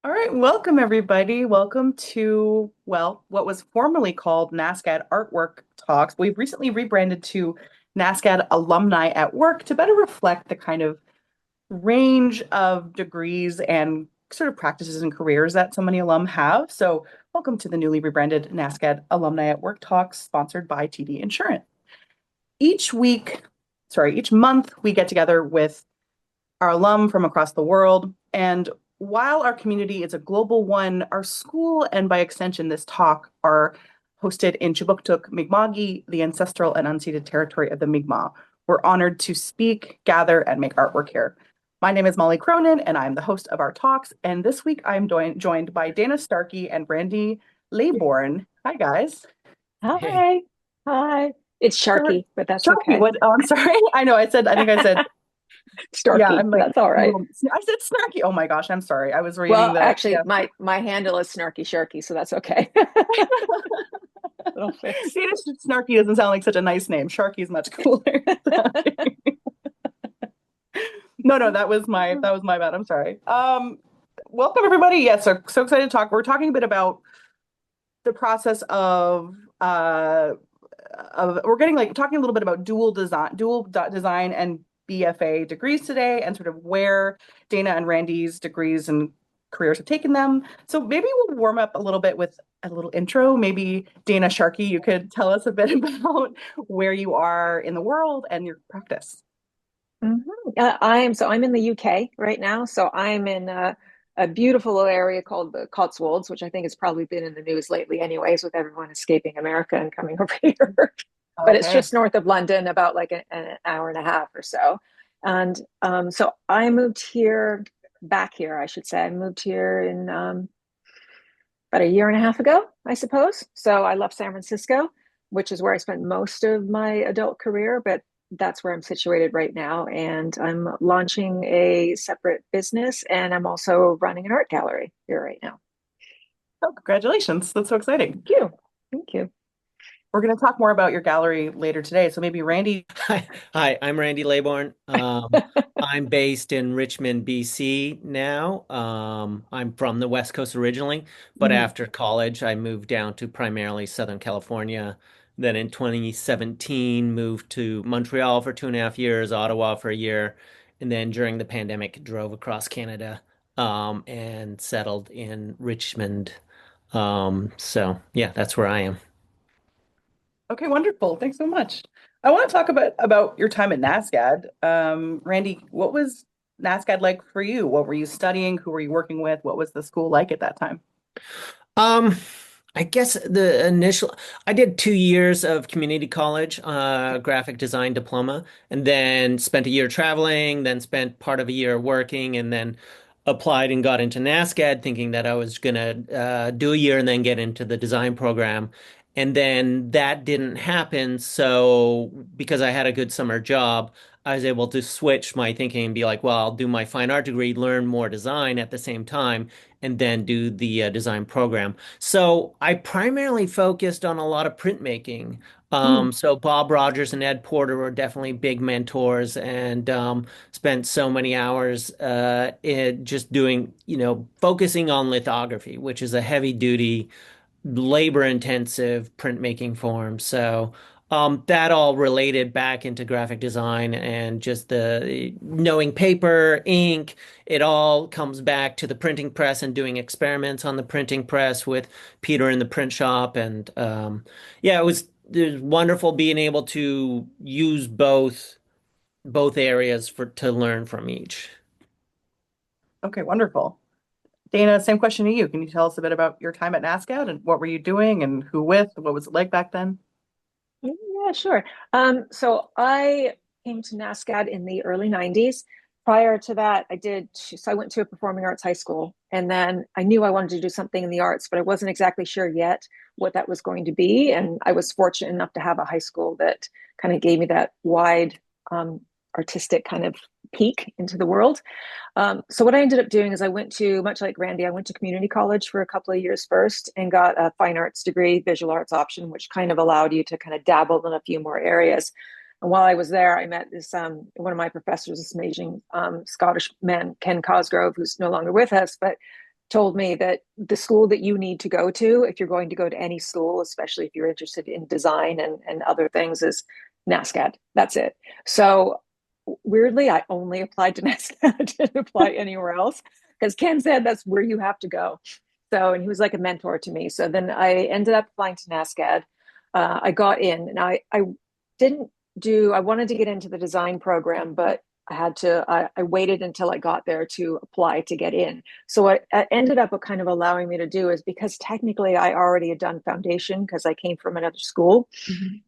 All right, welcome everybody. Welcome to, what was formerly called NASCAD Artwork Talks. We've recently rebranded to NASCAD Alumni at Work to better reflect the kind of range of degrees and sort of practices and careers that so many alum have. So, welcome to the newly rebranded NASCAD Alumni at Work Talks, sponsored by TD Insurance. Each week, each month, we get together with our alum from across the world. And while our community is a global one, our school and by extension this talk are hosted in Chubuktuk, Mi'kmaq, the ancestral and unceded territory of the Mi'kmaq. We're honored to speak, gather, and make artwork here. My name is Molly Cronin, and I'm the host of our talks. And this week I'm joined by Dana Starkey and Randy Laybourne. Hi, guys. Hey. Hi. Hi. It's So we're Sharky, but that's Starkey, okay. what? Oh, I'm sorry. I think I said, yeah, Starky, I'm like, that's all right. I said snarky. Oh my gosh, I'm sorry. I was reading Well, the, actually, yeah. my handle is Snarky Sharky, so that's okay. It'll fix. Danish snarky doesn't sound like such a nice name. Sharky is much cooler. No, that was my bad. I'm sorry. Welcome everybody. Yes, so excited to talk. We're talking a bit about the process of we're getting like talking a little bit about dual design and BFA degrees today, and sort of where Dana and Randy's degrees and careers have taken them. So maybe we'll warm up a little bit with a little intro. Maybe Dana Sharkey, you could tell us a bit about where you are in the world and your practice. Mhm. I'm in the UK right now, so I'm in a beautiful little area called the Cotswolds, which I think has probably been in the news lately, anyways, with everyone escaping America and coming over here. But it's Okay. just north of London, about like an hour and a half or so. And so I moved here, back here, I should say. I moved here in about a year and a half ago, I suppose. So I left San Francisco, which is where I spent most of my adult career, but that's where I'm situated right now. And I'm launching a separate business, and I'm also running an art gallery here right now. Oh, congratulations. That's so exciting. Thank you. Thank you. We're going to talk more about your gallery later today. So maybe Randy. Hi, I'm Randy Laybourne. I'm based in Richmond, BC now. I'm from the West Coast originally, but Mhm. after college, I moved down to primarily Southern California. Then in 2017, moved to Montreal for 2.5 years, Ottawa for a year, and then during the pandemic, drove across Canada, and settled in Richmond. So yeah, that's where I am. Okay, wonderful. Thanks so much. I want to talk about your time at NASCAD. Randy, what was NASCAD like for you? What were you studying? Who were you working with? What was the school like at that time? Um, I guess I did 2 years of community college, graphic design diploma, and then spent a year traveling, then spent part of a year working, and then applied and got into NASCAD thinking that I was gonna do a year and then get into the design program. And then that didn't happen. So because I had a good summer job, I was able to switch my thinking and be like, well, I'll do my fine art degree, learn more design at the same time, and then do the design program. So I primarily focused on a lot of printmaking. Mm. So Bob Rogers and Ed Porter were definitely big mentors, and spent so many hours just doing, focusing on lithography, which is a heavy duty, labor intensive printmaking form. So that all related back into graphic design and just the knowing paper, ink, it all comes back to the printing press and doing experiments on the printing press with Peter in the print shop. And yeah, it was wonderful being able to use both areas for to learn from each. Okay, wonderful. Dana, same question to you. Can you tell us a bit about your time at NASCAD and what were you doing and who with? What was it like back then? Yeah, sure. So I came to NASCAD in the early 90s. Prior to that, so I went to a performing arts high school, and then I knew I wanted to do something in the arts, but I wasn't exactly sure yet what that was going to be. And I was fortunate enough to have a high school that kind of gave me that wide artistic kind of peek into the world. So what I ended up doing is I went to, much like Randy, I went to community college for a couple of years first and got a fine arts degree, visual arts option, which kind of allowed you to kind of dabble in a few more areas. And while I was there, I met this one of my professors, this amazing Scottish man, Ken Cosgrove, who's no longer with us, but told me that the school that you need to go to, if you're going to go to any school, especially if you're interested in design and other things, is NASCAD. That's it. So weirdly, I only applied to NASCAD. I didn't apply anywhere else because Ken said that's where you have to go. So, and he was like a mentor to me. So then I ended up applying to NASCAD. I got in, and I didn't I wanted to get into the design program, but I waited until I got there to apply to get in. So what it ended up kind of allowing me to do is, because technically I already had done foundation because I came from another school, Mhm.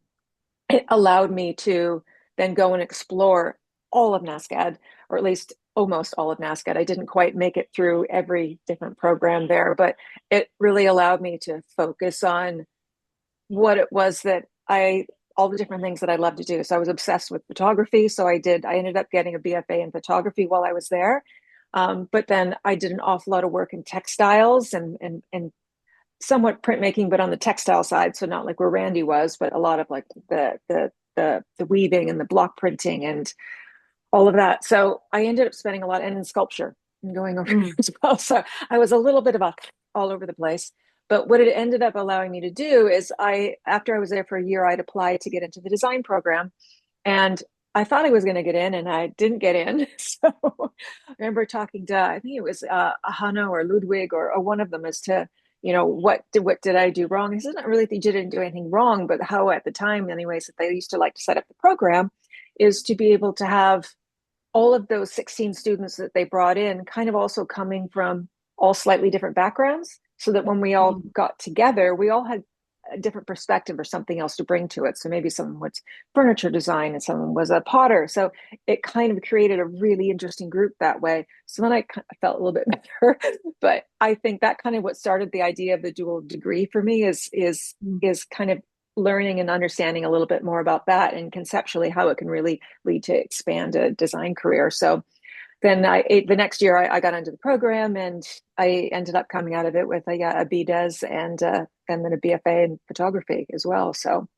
it allowed me to then go and explore all of NASCAD, or at least almost all of NASCAD. I didn't quite make it through every different program there, but it really allowed me to focus on what it was that all the different things that I love to do. So I was obsessed with photography. So I ended up getting a BFA in photography while I was there. But then I did an awful lot of work in textiles and somewhat printmaking, but on the textile side. So not like where Randy was, but a lot of like the weaving and the block printing and all of that. So I ended up spending a lot and in sculpture and going over Mm. as well. So I was a little bit of a all over the place. But what it ended up allowing me to do is after I was there for a year, I'd apply to get into the design program. And I thought I was going to get in and I didn't get in. So I remember talking to, I think it was Hanno or Ludwig or one of them, as to, what did I do wrong? This isn't really that you didn't do anything wrong, but how at the time, anyways, that they used to like to set up the program is to be able to have all of those 16 students that they brought in kind of also coming from all slightly different backgrounds, so that when we all Mm. got together, we all had a different perspective or something else to bring to it. So maybe someone was furniture design and someone was a potter. So it kind of created a really interesting group that way. So then I felt a little bit better. But I think that kind of what started the idea of the dual degree for me Mm. is kind of learning and understanding a little bit more about that and conceptually how it can really lead to expand a design career. So then the next year I got into the program and I ended up coming out of it with a BDes and then a BFA in photography as well. So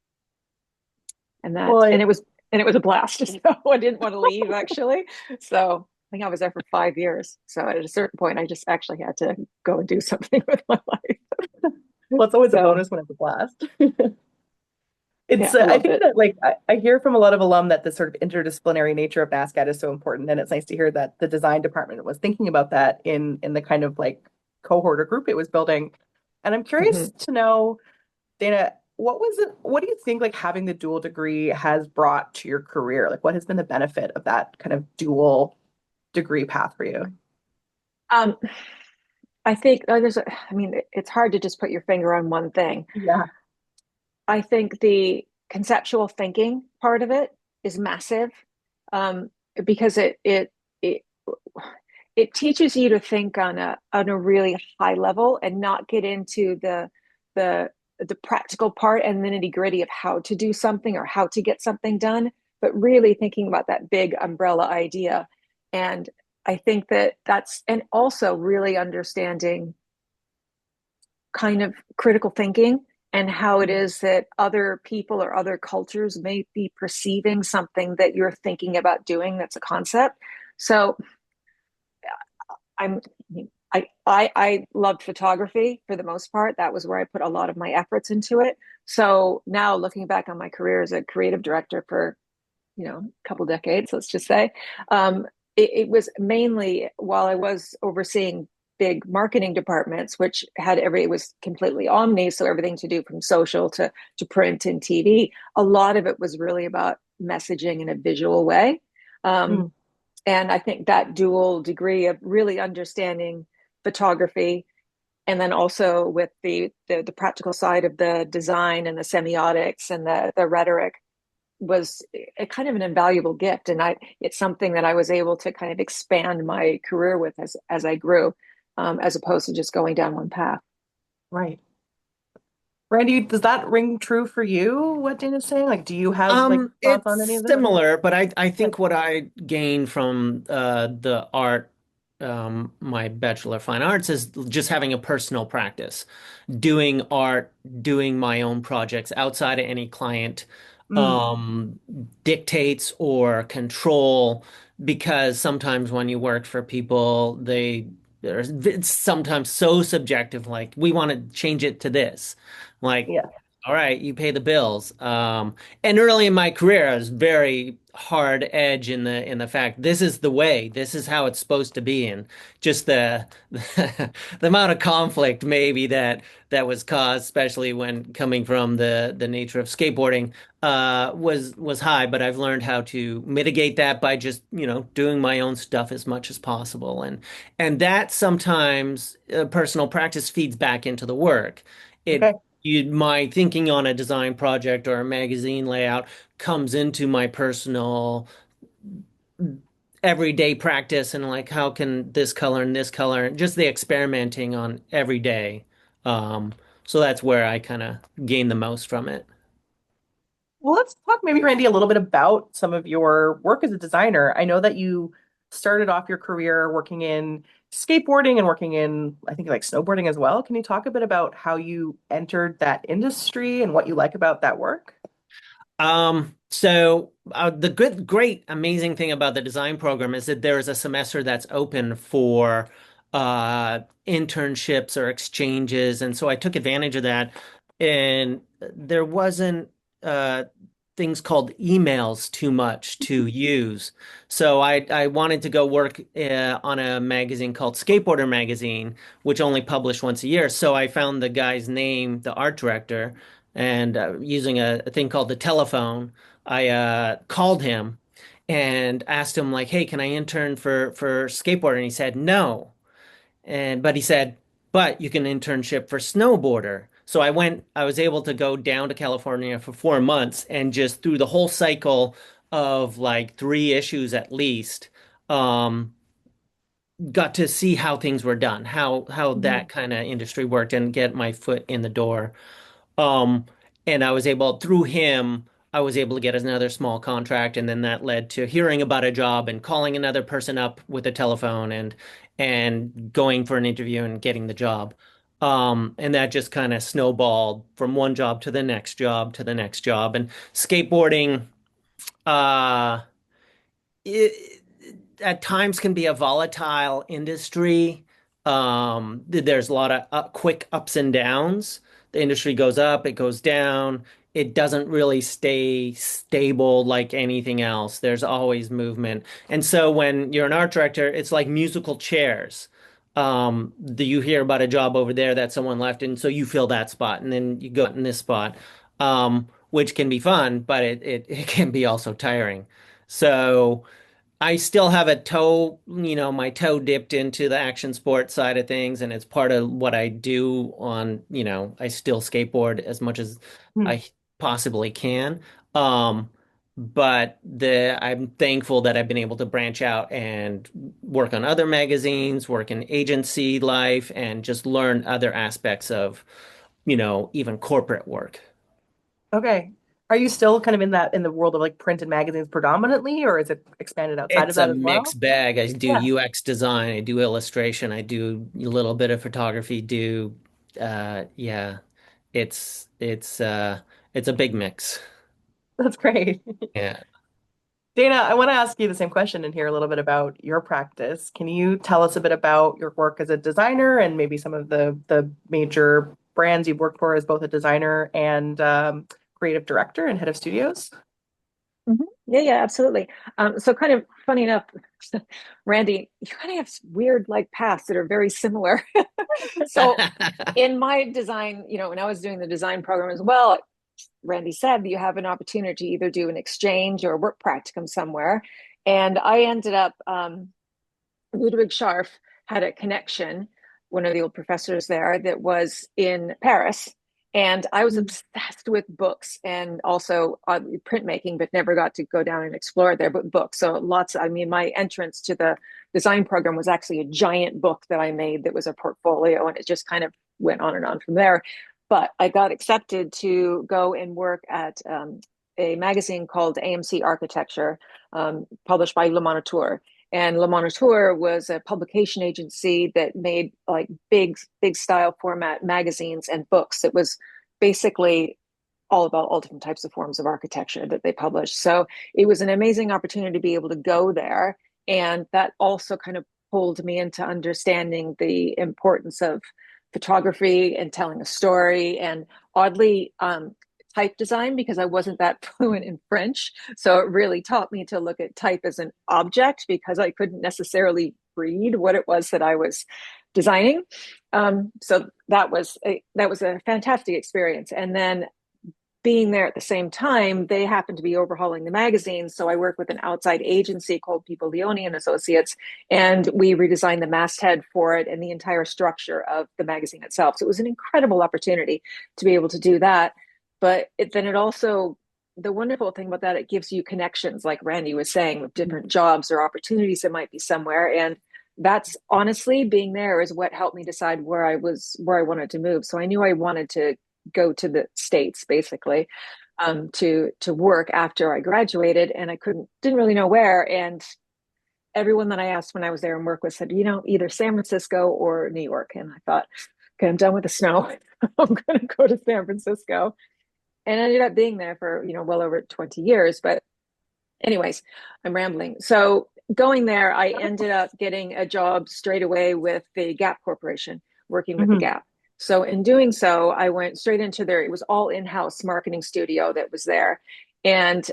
and Well, that and it was a blast. So I didn't want to leave actually. So I think I was there for 5 years. So at a certain point, I just actually had to go and do something with my life. it's always a So bonus when it's a blast. yeah, It's I I loved think it. that like I hear from a lot of alum that the sort of interdisciplinary nature of NASCAD is so important, and it's nice to hear that the design department was thinking about that in the kind of like cohort or group it was building. And I'm curious Mhm. to know, Dana, what do you think like having the dual degree has brought to your career? Like what has been the benefit of that kind of dual degree path for you? Um, I think I mean, it's hard to just put your finger on one thing. Yeah. I think the conceptual thinking part of it is massive, um, because it it teaches you to think on a really high level and not get into the the practical part and the nitty gritty of how to do something or how to get something done, but really thinking about that big umbrella idea. And I think that's and also really understanding kind of critical thinking and how it is that other people or other cultures may be perceiving something that you're thinking about doing that's a concept. So I'm I loved photography for the most part. That was where I put a lot of my efforts into it. So now looking back on my career as a creative director for, a couple decades, let's just say, it was mainly while I was overseeing big marketing departments, which it was completely omni, so everything to do from social to print and TV. A lot of it was really about messaging in a visual way. Um, Mm. and I think that dual degree of really understanding photography and then also with the practical side of the design and the semiotics and the rhetoric was a kind of an invaluable gift. And it's something that I was able to kind of expand my career with as I grew, as opposed to just going down one path. Right. Randy, does that ring true for you, what Dana's saying? Like, do you have like thoughts on any It's of that? similar, but I Yeah. think what I gained from the art, my Bachelor of Fine Arts, is just having a personal practice, doing art, doing my own projects outside of any client Mm. um, dictates or control, because sometimes when you work for people, it's sometimes so subjective, like we want to change it to this. Like, Yeah. all right, you pay the bills. And early in my career, I was very hard edge in the fact this is the way, this is how it's supposed to be, and just the amount of conflict maybe that was caused, especially when coming from the nature of skateboarding, was high. But I've learned how to mitigate that by just, doing my own stuff as much as possible, and that sometimes personal practice feeds back into the work. It Okay. my thinking on a design project or a magazine layout comes into my personal everyday practice, and like how can this color and this color, and just the experimenting on every day. Um, so that's where I kind of gain the most from it. Well, let's talk maybe, Randy, a little bit about some of your work as a designer. I know that you started off your career working in skateboarding and working in, I think, like snowboarding as well. Can you talk a bit about how you entered that industry and what you like about that work? The great, amazing thing about the design program is that there is a semester that's open for internships or exchanges, and so I took advantage of that. And there wasn't uh, things called emails too much to use, so I wanted to go work on a magazine called Skateboarder Magazine, which only published once a year. So I found the guy's name, the art director, and using a thing called the telephone, I called him and asked him like, "Hey, can I intern for skateboarder?" And he said no. But he said, "But you can internship for snowboarder." So I was able to go down to California for 4 months and just through the whole cycle of like three issues at least, um, got to see how things were done, how Mhm. that kind of industry worked, and get my foot in the door. Um, and I was able, through him, I was able to get another small contract, and then that led to hearing about a job and calling another person up with a telephone, and going for an interview and getting the job. And that just kind of snowballed from one job to the next job to the next job. And skateboarding, uh, it, at times can be a volatile industry. There's a lot of quick ups and downs. The industry goes up, it goes down. It doesn't really stay stable like anything else. There's always movement. And so when you're an art director, it's like musical chairs. Do you hear about a job over there that someone left, and so you fill that spot, and then you go in this spot, which can be fun, but it can be also tiring. So I still have a toe, my toe dipped into the action sport side of things, and it's part of what I do I still skateboard as much as Hmm. I possibly can. Um, but I'm thankful that I've been able to branch out and work on other magazines, work in agency life, and just learn other aspects of, even corporate work. Okay. Are you still kind of in that in the world of like print and magazines predominantly, or is it expanded outside of It's a that as well? mixed bag. I do Yeah, UX design, I do illustration, I do a little bit of photography, yeah. It's a big mix. that's great. Yeah. Dana, I want to ask you the same question and hear a little bit about your practice. Can you tell us a bit about your work as a designer and maybe some of the major brands you've worked for as both a designer and creative director and head of studios? Mhm. Yeah, yeah, absolutely. So kind of funny enough, Randy, you kind of have weird like paths that are very similar. So in my design, when I was doing the design program as well, Randy said you have an opportunity to either do an exchange or a work practicum somewhere. And I ended up, Ludwig Scharf had a connection, one of the old professors there, that was in Paris. And I was Mhm. obsessed with books and also printmaking, but never got to go down and explore there, but books. So I mean, my entrance to the design program was actually a giant book that I made that was a portfolio, and it just kind of went on and on from there. But I got accepted to go and work at a magazine called AMC Architecture, published by Le Moniteur. And Le Moniteur was a publication agency that made like big style format magazines and books. It was basically all about all different types of forms of architecture that they published. So it was an amazing opportunity to be able to go there. And that also kind of pulled me into understanding the importance of photography and telling a story, and oddly, type design, because I wasn't that fluent in French. So it really taught me to look at type as an object because I couldn't necessarily read what it was that I was designing. So that was a fantastic experience. And then being there at the same time, they happened to be overhauling the magazine. So I worked with an outside agency called People Leone and Associates, and we redesigned the masthead for it and the entire structure of the magazine itself. So it was an incredible opportunity to be able to do that. But then it also, the wonderful thing about that, it gives you connections, like Randy was saying, with different jobs or opportunities that might be somewhere. And that's honestly, being there is what helped me decide where I wanted to move. So I knew I wanted to go to the States basically, to work after I graduated, and I didn't really know where. And everyone that I asked when I was there and work with said, either San Francisco or New York. And I thought, okay, I'm done with the snow. I'm going to go to San Francisco, and I ended up being there for well over 20 years. But anyways, I'm rambling. So going there, I ended up getting a job straight away with the Gap Corporation, working with the Hmm. Gap. So in doing so, I went straight into it was all in-house marketing studio that was there. And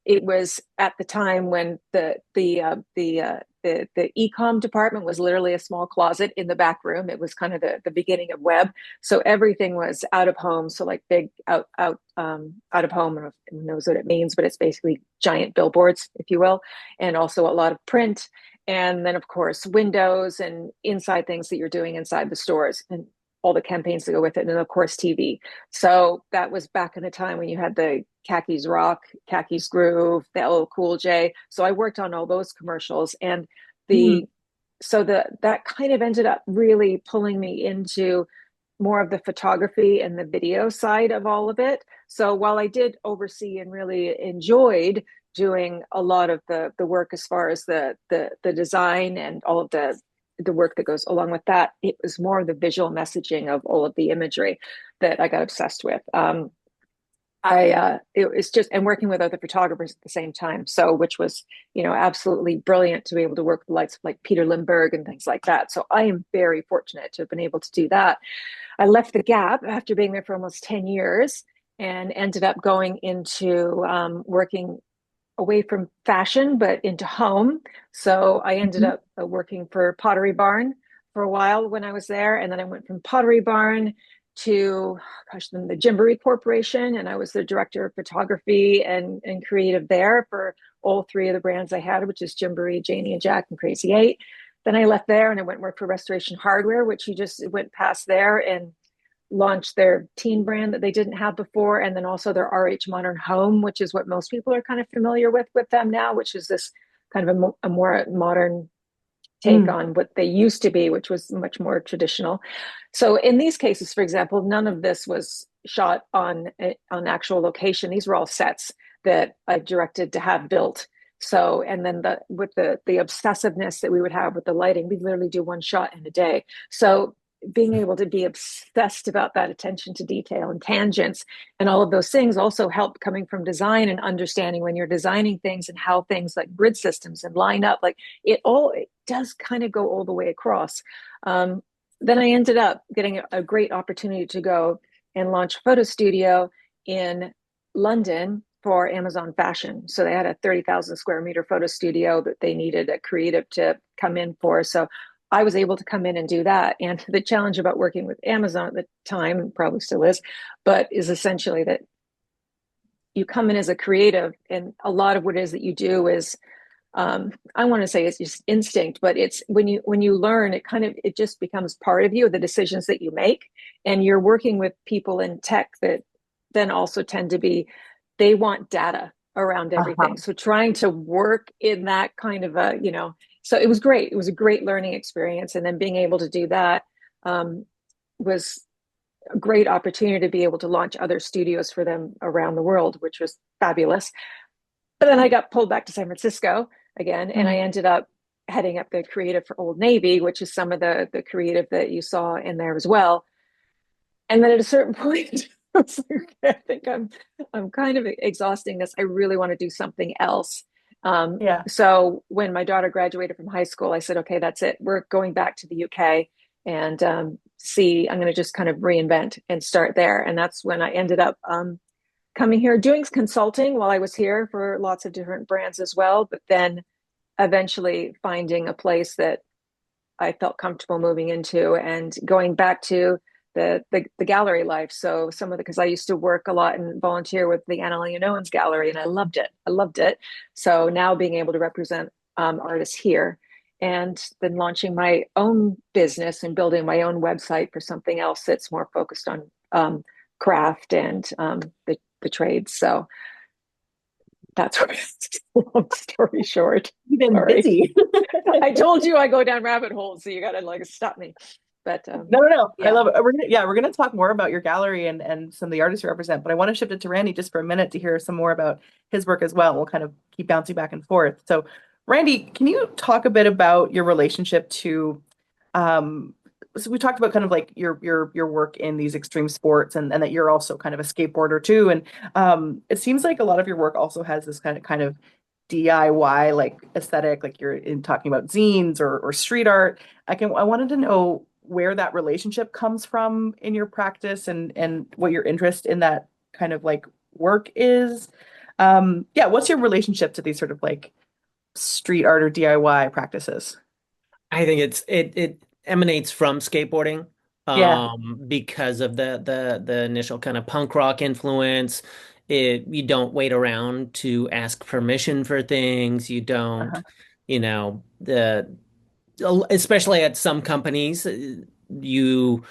it was at the time when the e-com department was literally a small closet in the back room. It was kind of the beginning of web. So everything was out of home. So like big out of home. I don't know if anyone knows what it means, but it's basically giant billboards, if you will, and also a lot of print. And then of course, windows and inside things that you're doing inside the stores, and all the campaigns that go with it. And then of course, TV. So that was back in the time when you had the Khakis Rock, Khakis Groove, the LL Cool J. So I worked on all those commercials, and Hmm. the so that kind of ended up really pulling me into more of the photography and the video side of all of it. So while I did oversee and really enjoyed doing a lot of the work as far as the design and all of the work that goes along with that, it was more the visual messaging of all of the imagery that I got obsessed with. It was just, and working with other photographers at the same time. So, which was, absolutely brilliant to be able to work with the likes of like Peter Lindbergh and things like that. So I am very fortunate to have been able to do that. I left the Gap after being there for almost 10 years and ended up going into working away from fashion, but into home. So I ended Hmm. up working for Pottery Barn for a while when I was there. And then I went from Pottery Barn to, gosh, then the Gymboree Corporation. And I was the director of photography and creative there for all three of the brands I had, which is Gymboree, Janie and Jack, and Crazy 8. Then I left there and I went and worked for Restoration Hardware, which you just went past there and launched their teen brand that they didn't have before, and then also their RH Modern Home, which is what most people are kind of familiar with them now, which is this kind of a more modern take Hmm. on what they used to be, which was much more traditional. So in these cases, for example, none of this was shot on actual location. These were all sets that I directed to have built. So, and then with the obsessiveness that we would have with the lighting, we'd literally do one shot in a day. So being able to be obsessed about that attention to detail and tangents and all of those things also help coming from design and understanding when you're designing things and how things like grid systems and line up, like it does kind of go all the way across. Then I ended up getting a great opportunity to go and launch a photo studio in London for Amazon Fashion. So they had a 30,000 square meter photo studio that they needed a creative to come in for. So I was able to come in and do that. And the challenge about working with Amazon at the time, and probably still is essentially that you come in as a creative, and a lot of what it is that you do is, I want to say it's just instinct, but it's when you learn, it just becomes part of you, the decisions that you make. And you're working with people in tech that then also tend to be, they want data around everything. Uh-huh. So trying to work in that kind of so it was great. It was a great learning experience. And then being able to do that was a great opportunity to be able to launch other studios for them around the world, which was fabulous. But then I got pulled back to San Francisco again, and I Hmm. ended up heading up the creative for Old Navy, which is some of the creative that you saw in there as well. And then at a certain point, I was like, okay, I think I'm kind of exhausting this. I really want to do something else. Yeah. So when my daughter graduated from high school, I said, okay, that's it. We're going back to the UK and see, I'm going to just kind of reinvent and start there. And that's when I ended up coming here, doing consulting while I was here for lots of different brands as well, but then eventually finding a place that I felt comfortable moving into and going back to the gallery life. So some of the because I used to work a lot and volunteer with the Anna Leon Owens Gallery, and I loved it. I loved it. So now being able to represent artists here, and then launching my own business and building my own website for something else that's more focused on craft and the trades. So that's what long story short. You've been Sorry. busy. I told you I go down rabbit holes, so you gotta like stop me. But No, no, no. I yeah. love it. We're gonna talk more about your gallery and some of the artists you represent, but I want to shift it to Randy just for a minute to hear some more about his work as well. We'll kind of keep bouncing back and forth. So, Randy, can you talk a bit about your relationship to um so we talked about kind of like your work in these extreme sports and that you're also kind of a skateboarder too. And it seems like a lot of your work also has this kind of DIY like aesthetic, like you're in talking about zines or street art. I wanted to know where that relationship comes from in your practice and what your interest in that kind of like work is. Yeah, what's your relationship to these sort of like street art or DIY practices? I think it emanates from skateboarding, Yeah. because of the initial kind of punk rock influence. You don't wait around to ask permission for things. You don't, Uh-huh. the especially at some companies, you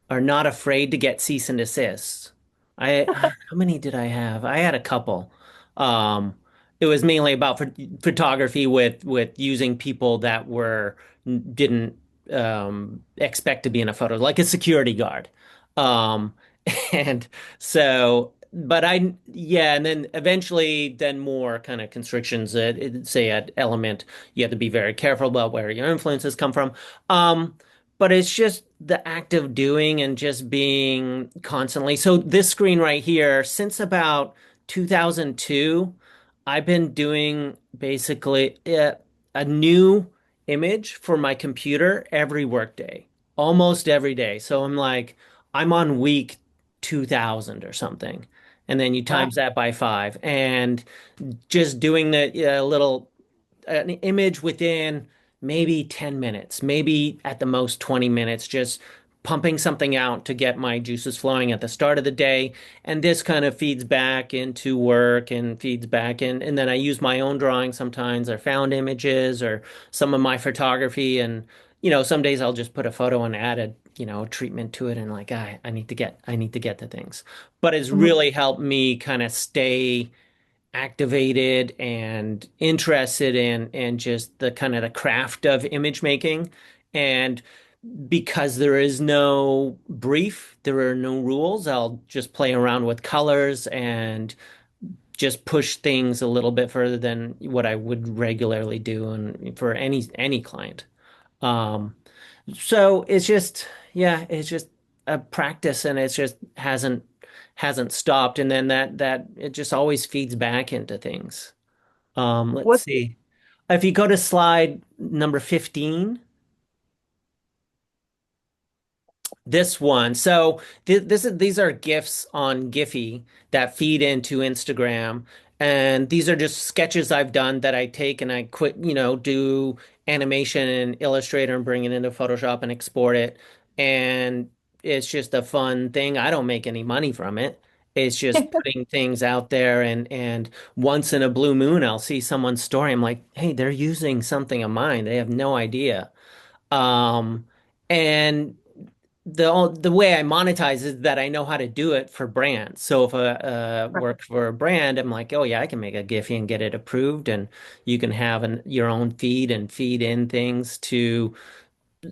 are not afraid to get cease and desist. How many did I have? I had a couple. Um, it was mainly about photography with using people that didn't expect to be in a photo, like a security guard. Um, and so, but yeah, and then eventually, then more kind of constrictions that say at Element, you have to be very careful about where your influences come from. But it's just the act of doing and just being constantly. So this screen right here, since about 2002, I've been doing basically a new image for my computer every workday, almost every day. So I'm on week 2000 or something. And then you Wow. times that by five. And just doing the little an image within maybe 10 minutes, maybe at the most 20 minutes, just pumping something out to get my juices flowing at the start of the day. And this kind of feeds back into work and feeds back in. And then I use my own drawing sometimes or found images or some of my photography. And, some days I'll just put a photo and add treatment to it and like, I need to get to things. But it's Mhm. really helped me kind of stay activated and interested in just the kind of the craft of image making. And because there is no brief, there are no rules, I'll just play around with colors and just push things a little bit further than what I would regularly do and for any client. Um, so it's just, yeah, it's just a practice and it's just hasn't stopped. And then that it just always feeds back into things. Let's What see. If you go to slide number 15, this one. So these are GIFs on Giphy that feed into Instagram, and these are just sketches I've done that I take and I quit, do animation in Illustrator and bring it into Photoshop and export it. And it's just a fun thing. I don't make any money from it. It's just putting things out there and once in a blue moon I'll see someone's story. I'm like, hey, they're using something of mine. They have no idea. Um, and the way I monetize is that I know how to do it for brands. So if I work for a brand, I'm like, oh yeah, I can make a Giphy and get it approved, and you can have your own feed and feed in things to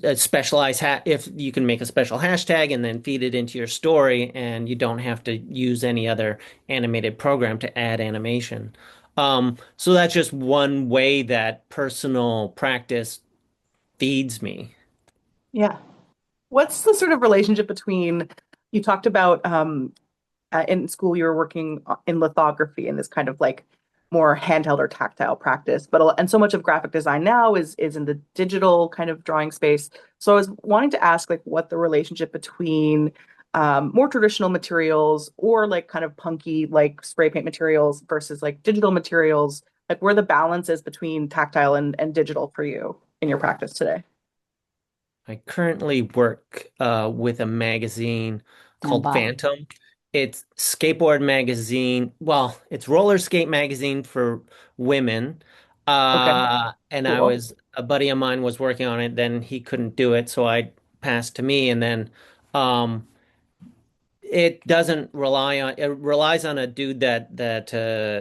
a specialized if you can make a special hashtag and then feed it into your story, and you don't have to use any other animated program to add animation. So that's just one way that personal practice feeds me. Yeah. What's the sort of relationship between you talked about in school you were working in lithography and this kind of like more handheld or tactile practice. And so much of graphic design now is in the digital kind of drawing space. So I was wanting to ask like what the relationship between more traditional materials or like kind of punky like spray paint materials versus like digital materials, like where the balance is between tactile and digital for you in your practice today. I currently work with a magazine Stand called by. Phantom. It's skateboard magazine. Well, it's roller skate magazine for women. Okay, And cool. a buddy of mine was working on it, then he couldn't do it, so I passed to me, and then um it doesn't rely on it relies on a dude that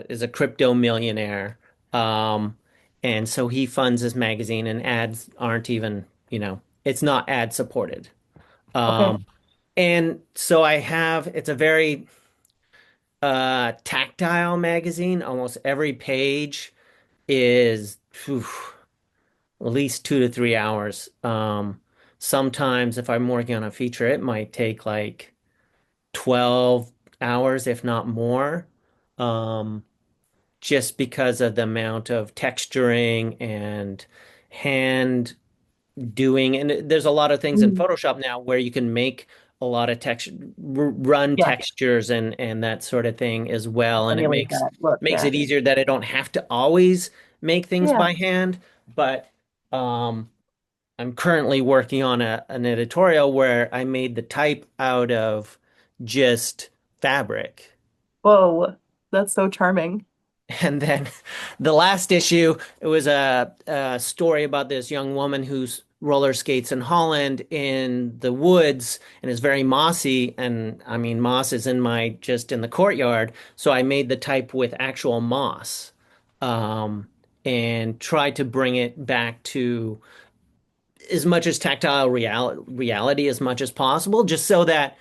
is a crypto millionaire. Um and so he funds his magazine and ads aren't even, it's not ad supported. Okay. Um and so it's a very tactile magazine. Almost every page is phew, at least 2 to 3 hours. Sometimes if I'm working on a feature, it might take like 12 hours, if not more, um, just because of the amount of texturing and hand doing. And there's a lot of things in Mm. Photoshop now where you can make a lot of run Yeah, textures and that sort of thing as well. And it emulate that look. makes Yeah. it easier that I don't have to always make things Yeah. by hand. But um, I'm currently working on an editorial where I made the type out of just fabric. Whoa, that's so charming. And then the last issue, it was a story about this young woman who's roller skates in Holland in the woods and is very mossy. And I mean, moss is just in the courtyard. So I made the type with actual moss, um, and tried to bring it back to as much as tactile reality as much as possible, just so that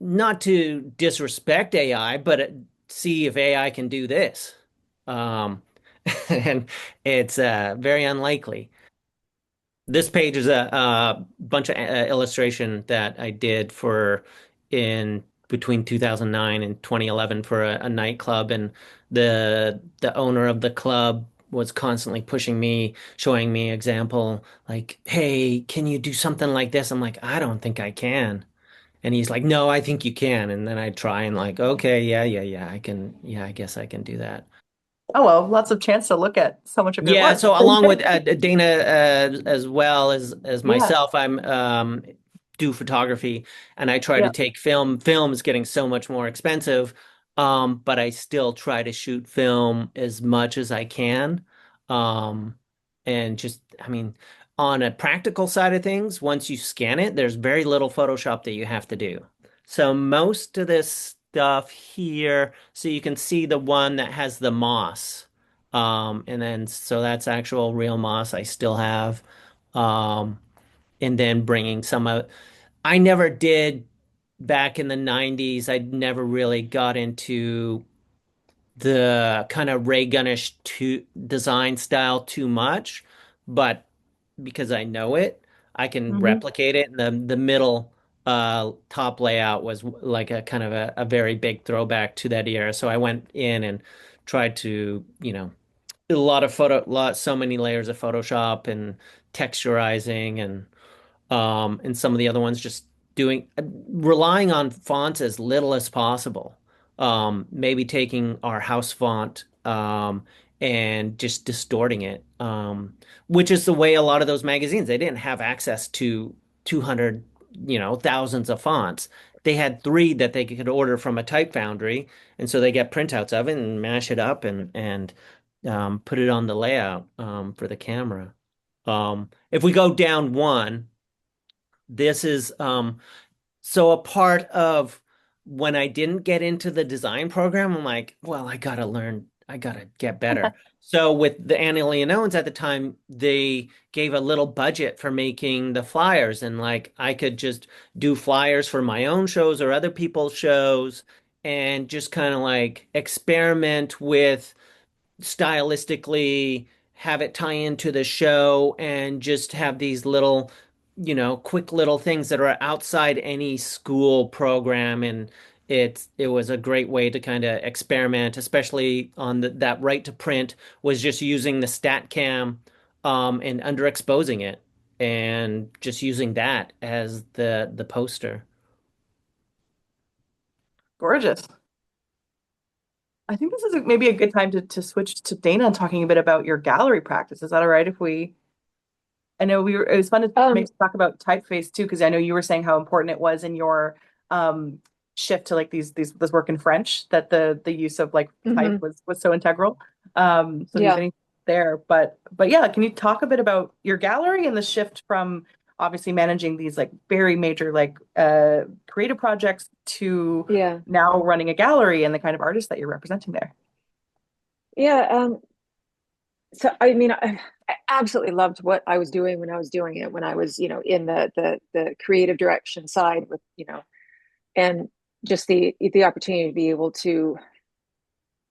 not to disrespect AI, but see if AI can do this. Um, and it's very unlikely. This page is a bunch of illustration that I did for in between 2009 and 2011 for a nightclub, and the owner of the club was constantly pushing me, showing me example like, "Hey, can you do something like this?" I'm like, "I don't think I can." And he's like, "No, I think you can." And then I try and like, "Okay, yeah, yeah, yeah, I can. Yeah, I guess I can do that." Oh well, lots of chance to look at so much of your Yeah, work. so along with Dana as well as Yeah, myself, I'm do photography and I try to yeah. take film. Film is getting so much more expensive, but I still try to shoot film as much as I can. Um, and just, I mean, on a practical side of things, once you scan it, there's very little Photoshop that you have to do. So most of this stuff here, so you can see the one that has the moss. And then so that's actual real moss I still have. Um, and then bringing some of, I never did back in the 90s. I never really got into the kind of ray gunish to design style too much, but because I know it, I can Hmm. replicate it. And the middle top layout was like a kind of a very big throwback to that era. So I went in and tried to, so many layers of Photoshop and texturizing and some of the other ones just relying on fonts as little as possible. Maybe taking our house font and just distorting it, which is the way a lot of those magazines, they didn't have access to 200, thousands of fonts. They had three that they could order from a type foundry, and so they get printouts of it and mash it up and put it on the layout for the camera. If we go down one, this is so a part of when I didn't get into the design program, I'm like, well, I gotta get better. So with the Annie Leonones at the time, they gave a little budget for making the flyers, and like I could just do flyers for my own shows or other people's shows and just kind of like experiment with stylistically have it tie into the show and just have these quick little things that are outside any school program and it was a great way to kind of experiment, especially on that right to print was just using the StatCam and underexposing it and just using that as the poster. Gorgeous. I think this is maybe a good time to switch to Dana and talking a bit about your gallery practice. Is that all right if we I know it was fun to Um, maybe talk about typeface too, because I know you were saying how important it was in your um shift to like this work in French that the use of like type mhm, was so integral. So if there's yeah. any there, but yeah, can you talk a bit about your gallery and the shift from obviously managing these like very major like creative projects to Yeah. now running a gallery and the kind of artists that you're representing there? Yeah. So I mean, I absolutely loved what I was doing when I was doing it, when I was, in the creative direction side with, and just the opportunity to be able to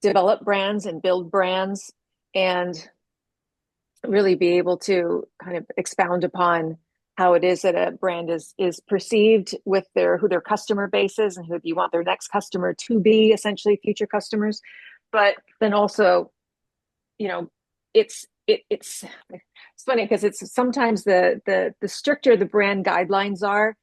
develop brands and build brands and really be able to kind of expound upon how it is that a brand is perceived with who their customer base is and who you want their next customer to be, essentially future customers. But then also, you know, it's funny because it's sometimes the stricter the brand guidelines are,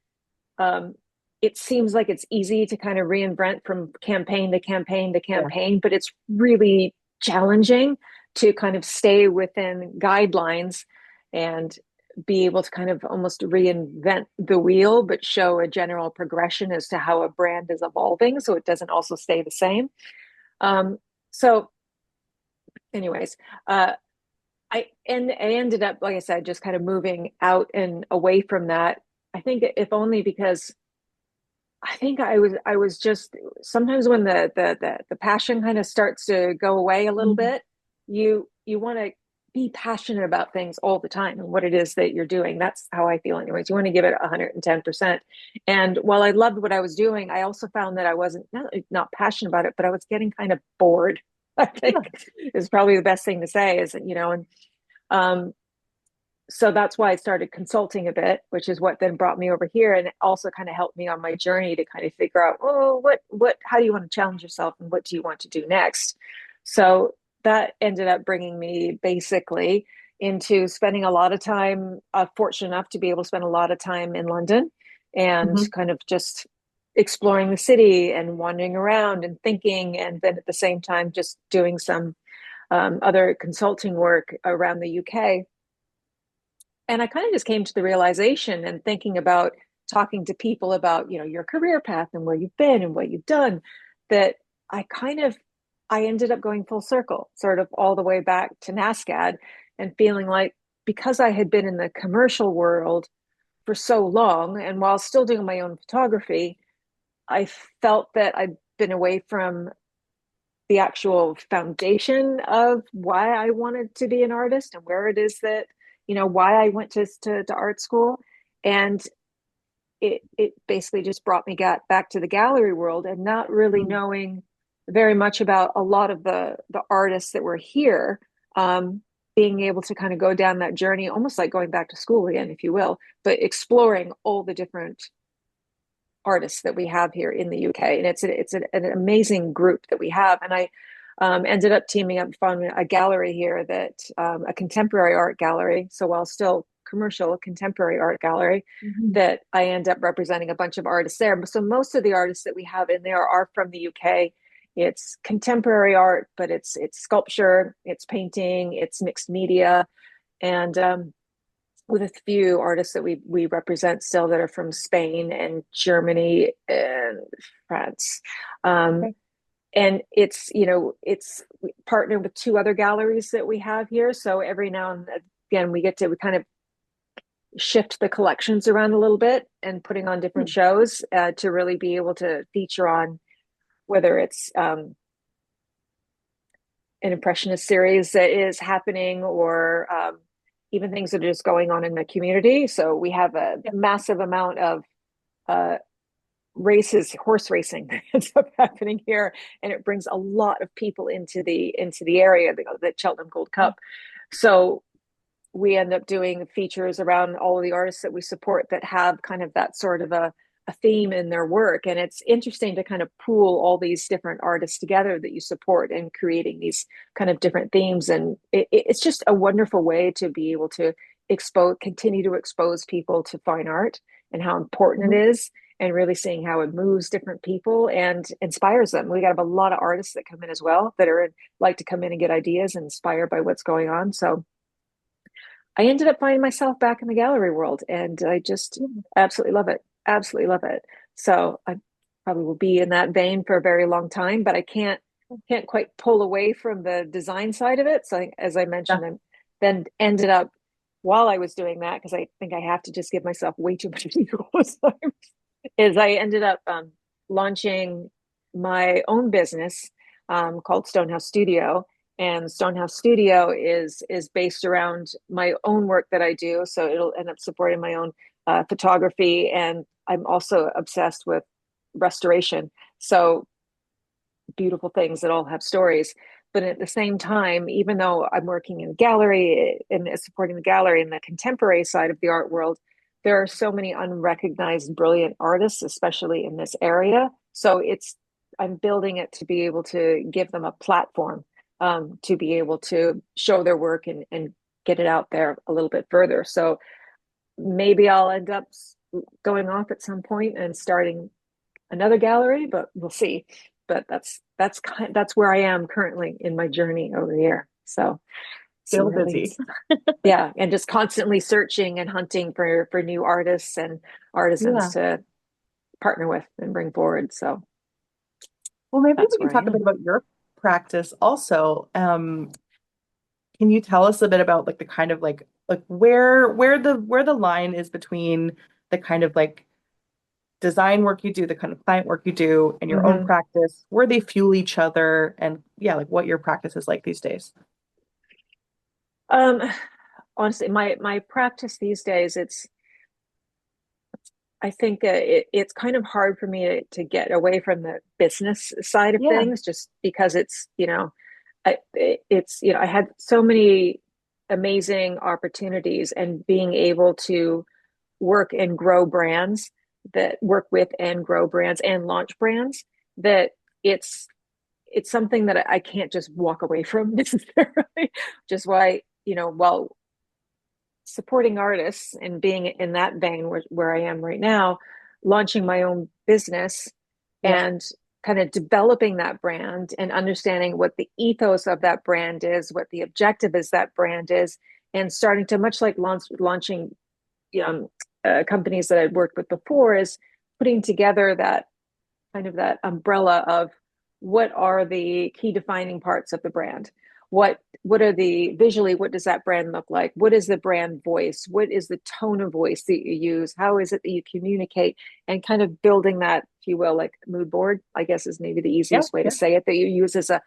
um, it seems like it's easy to kind of reinvent from campaign to campaign to Yeah. campaign, but it's really challenging to kind of stay within guidelines and be able to kind of almost reinvent the wheel, but show a general progression as to how a brand is evolving so it doesn't also stay the same. Um, so, anyways, uh, I ended up, like I said, just kind of moving out and away from that. I think if only because I think I was just sometimes when the passion kind of starts to go away a little Mhm. bit, you want to be passionate about things all the time and what it is that you're doing. That's how I feel anyways. You want to give it 110%. And while I loved what I was doing, I also found that I wasn't not passionate about it, but I was getting kind of bored. I think Yeah. is probably the best thing to say is, and um so that's why I started consulting a bit, which is what then brought me over here, and it also kind of helped me on my journey to kind of figure out, oh, how do you want to challenge yourself, and what do you want to do next? So that ended up bringing me basically into spending a lot of time. Fortunate enough to be able to spend a lot of time in London, and Mhm. kind of just exploring the city and wandering around and thinking, and then at the same time just doing some other consulting work around the UK. And I kind of just came to the realization and thinking about talking to people about, your career path and where you've been and what you've done, that I ended up going full circle, sort of all the way back to NASCAD, and feeling like because I had been in the commercial world for so long and while still doing my own photography, I felt that I'd been away from the actual foundation of why I wanted to be an artist and where it is that, why I went to art school. And it basically just brought me back to the gallery world and not really Mhm. knowing very much about a lot of the artists that were here. Being able to kind of go down that journey, almost like going back to school again, if you will, but exploring all the different artists that we have here in the UK, and an amazing group that we have. And I ended up teaming up on a gallery here a contemporary art gallery. So while still commercial, a contemporary art gallery Mhm. that I end up representing a bunch of artists there. So most of the artists that we have in there are from the UK. It's contemporary art, but it's sculpture, it's painting, it's mixed media, and with a few artists that we represent still that are from Spain and Germany and France. Um, Okay. and it's partnered with two other galleries that we have here. So every now and again, we kind of shift the collections around a little bit and putting on different Hmm. shows to really be able to feature on whether it's an impressionist series that is happening or even things that are just going on in the community. So we have a Yeah. massive amount of uh, horse racing that ends up happening here, and it brings a lot of people into the area, the Cheltenham Gold Cup. So we end up doing features around all of the artists that we support that have kind of that sort of a a theme in their work. And it's interesting to kind of pool all these different artists together that you support and creating these kind of different themes. And it's just a wonderful way to be able to continue to expose people to fine art and how important Mhm. it is, and really seeing how it moves different people and inspires them. We got a lot of artists that come in as well that are like to come in and get ideas and inspired by what's going on. So I ended up finding myself back in the gallery world, and I just absolutely love it. Absolutely love it. So I probably will be in that vein for a very long time, but I can't quite pull away from the design side of it. So as I Yeah. mentioned, I then ended up while I was doing that, because I think I have to just give myself way too much ego sometimes, is I ended up launching my own business called Stonehouse Studio. And Stonehouse Studio is based around my own work that I do. So it'll end up supporting my own photography, and I'm also obsessed with restoration. So beautiful things that all have stories. But at the same time, even though I'm working in a gallery and supporting the gallery in the contemporary side of the art world, there are so many unrecognized, brilliant artists, especially in this area. So I'm building it to be able to give them a platform to be able to show their work and get it out there a little bit further. So maybe I'll end up going off at some point and starting another gallery, but we'll see. But that's where I am currently in my journey over here. So see Still where it busy. leads. Yeah, and just constantly searching and hunting for new artists and artisans Yeah. to partner with and bring forward. So Well, maybe we that's can where I talk a bit am. about your practice also. Can you tell us a bit about like the kind of like where the line is between the kind of like design work you do, the kind of client work you do, and your own Mm-hmm. practice, where they fuel each other, and yeah, like what your practice is like these days. Um, Honestly, my practice these days, I think it's kind of hard for me to get away from the business side of Yeah. things, just because I had so many amazing opportunities, and being able to work and grow brands that work with and grow brands and launch brands, that it's it's something that I can't just walk away from necessarily. Just why, while supporting artists and being in that vein where I am right now, launching my own business Yeah. and kind of developing that brand and understanding what the ethos of that brand is, what the objective is that brand is, and starting to, much like launching companies that I'd worked with before, is putting together that kind of that umbrella of what are the key defining parts of the brand. What are the visually, what does that brand look like? What is the brand voice? What is the tone of voice that you use? How is it that you communicate? And kind of building that, if you will, like mood board, I guess is maybe the Yeah. easiest way to Yeah. say it, that you use as a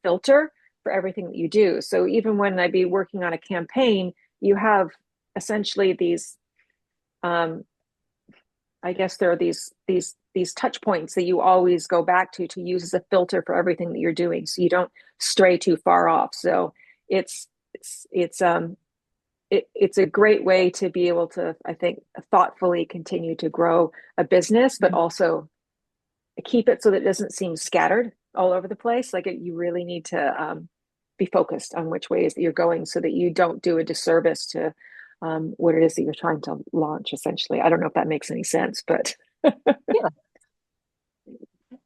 filter for everything that you do. So even when I'd be working on a campaign, you have essentially these I guess there are these touch points that you always go back to use as a filter for everything that you're doing, so you don't stray too far off. So it's it's a great way to be able to, I think, thoughtfully continue to grow a business, but Mhm. also keep it so that it doesn't seem scattered all over the place. You really need to be focused on which ways that you're going, so that you don't do a disservice to what it is that you're trying to launch. Essentially, I don't know if that makes any sense, but Yeah.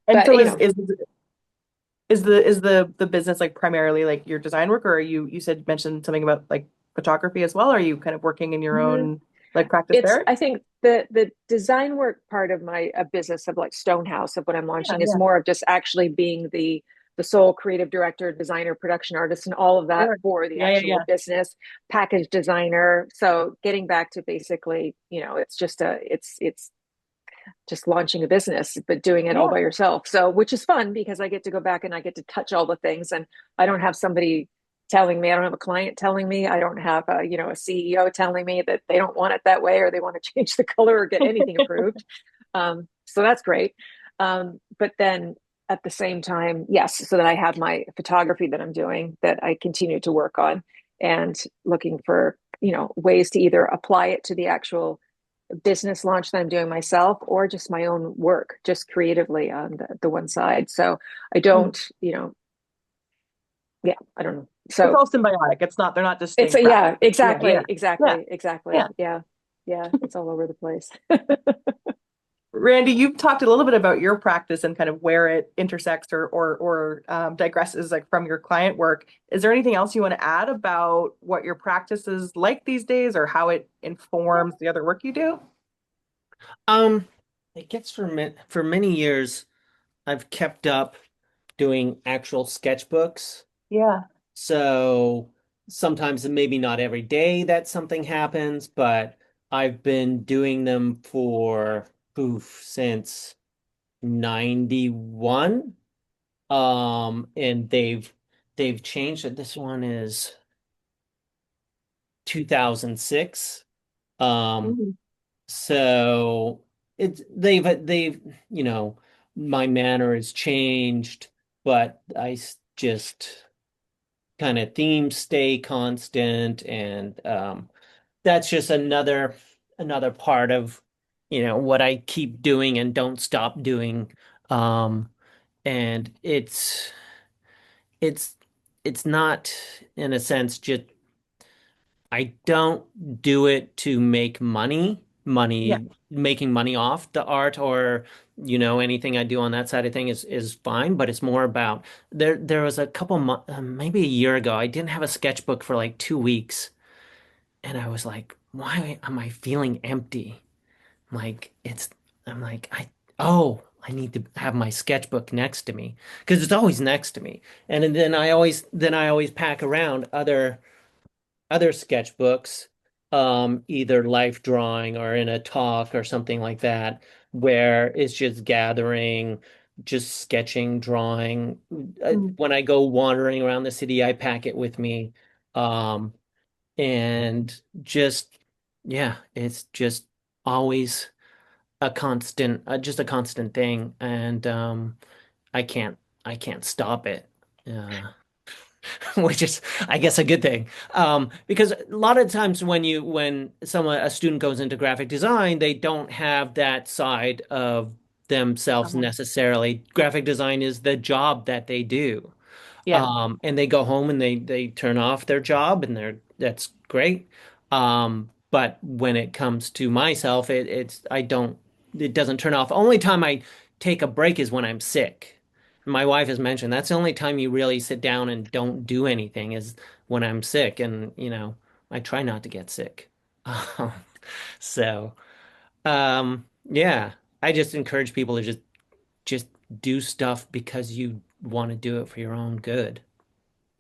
And but so you is know, is the business like primarily like your design work, or are you said mentioned something about like photography as well? Are you kind of working in your mm-hmm. own like practice there? I think the design work part of my business of like Stonehouse, of what I'm Yeah, launching, is yeah. more of just actually being the sole creative director, designer, production artist, and all of that Sure. for the Yeah, yeah, actual yeah. business, package designer. So getting back to basically, it's just launching a business, but doing it all Yeah. by yourself. So, which is fun because I get to go back and I get to touch all the things, and I don't have somebody telling me, I don't have a client telling me, I don't have a CEO telling me that they don't want it that way, or they want to change the color or get anything approved. So that's great. But then at the same time, yes, so that I have my photography that I'm doing that I continue to work on, and looking for, ways to either apply it to the actual business launch that I'm doing myself or just my own work, just creatively on the one side. So I Mm. don't, yeah, I don't know. It's So all symbiotic. It's not, they're not it's distinct yeah, practices. Yeah, yeah, exactly, yeah, exactly, exactly. yeah. Yeah. Yeah. It's all over the place. Randy, you've talked a little bit about your practice and kind of where it intersects or digresses like from your client work. Is there anything else you want to add about what your practice is like these days or how it informs the other work you do? Um, I guess for many years I've kept up doing actual sketchbooks. Yeah. So sometimes maybe not every day that something happens, but I've been doing them for since 91. And they've changed it. This one is 2006. Um, Mhm. so they've you know my manner has changed, but just kind of themes stay constant, and that's just another part of what I keep doing and don't stop doing. Um, and it's it's not in a sense just I don't do it to make Yeah. making money off the art or anything I do on that side of thing is fine, but it's more about there was a couple months, maybe a year ago, I didn't have a sketchbook for like 2 weeks, and I was like, why am I feeling empty? Like I'm like I need to have my sketchbook next to me because it's always next to me, and then I always pack around other sketchbooks, either life drawing or in a talk or something like that, where it's just gathering, just sketching, drawing. Mm. When I go wandering around the city, I pack it with me. Um, and just, yeah, it's just always just a constant thing. And I can't, I can't stop it. Uh, which is, I guess, a good thing. Because a lot of times when a student goes into graphic design, they don't have that side of themselves Uh-huh. necessarily. Graphic design is the job that they do. Yeah. And they go home and they turn off their job, and that's great. But when it comes to myself, it doesn't turn off. Only time I take a break is when I'm sick. My wife has mentioned that's the only time you really sit down and don't do anything is when I'm sick, and I try not to get sick. Um, so yeah, I just encourage people to just do stuff because you want to do it for your own good.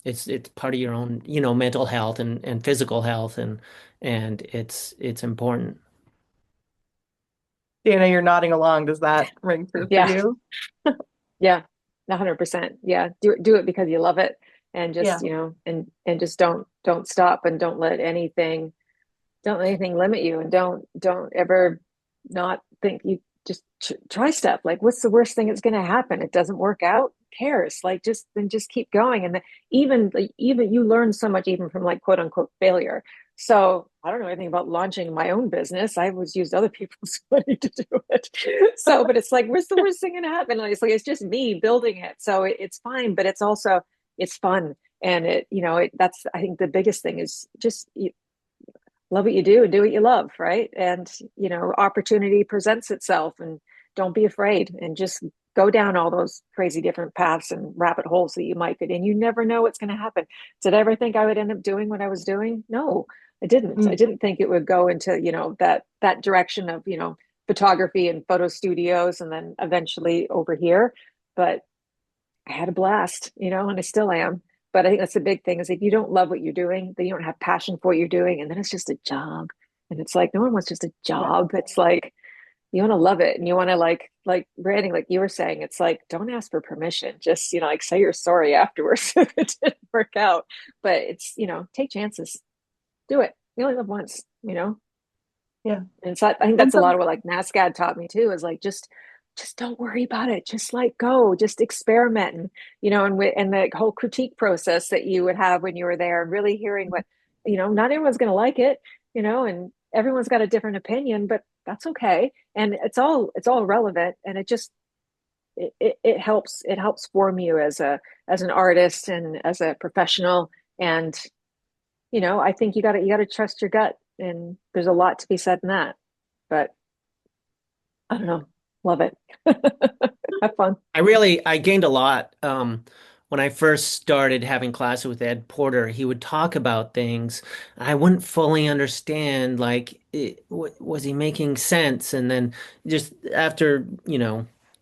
It's part of your own, mental health and physical health, and it's important. Dana, you're nodding along. Does that ring true for Yeah. you? Yeah. 100%. Yeah. Do it because you love it and just, Yeah. and just don't stop and don't let anything limit you and don't ever not think you just try stuff. Like what's the worst thing that's going to happen? It doesn't work out. Who cares? Like just keep going. And even you learn so much even from like quote unquote failure. So I don't know anything about launching my own business. I always used other people's money to do it. So, but it's like, where's the worst thing going to happen? And it's like, it's just me building it. So it's fine, but it's fun. And that's, I think the biggest thing is just love what you do and do what you love, right? And opportunity presents itself, and don't be afraid, and just go down all those crazy different paths and rabbit holes that you might get in. You never know what's going to happen. Did I ever think I would end up doing what I was doing? No, I didn't. I Mm. didn't think it would go into that direction of photography and photo studios, and then eventually over here. But I had a blast, and I still am. But I think that's the big thing is if you don't love what you're doing, then you don't have passion for what you're doing, and then it's just a job. And it's like no one wants just a Yeah. job. It's like you want to love it and you want to like branding, like you were saying, it's like don't ask for permission. Just, like say you're sorry afterwards if it didn't work out. But it's, take chances. Do it. You only live once. Yeah. And so I think And that's a lot some, of what like NASCAD taught me too, is like just don't worry about it. Just like go, just experiment and the whole critique process that you would have when you were there and really hearing what, not everyone's gonna like it, and everyone's got a different opinion, but that's okay. And it's all relevant. And it helps form you as an artist and as a professional. And, I think you gotta trust your gut. And there's a lot to be said in that. But I don't know. Love it. Have fun. I gained a lot. When I first started having classes with Ed Porter, he would talk about things. I wouldn't fully understand, like, was he making sense? And then just after,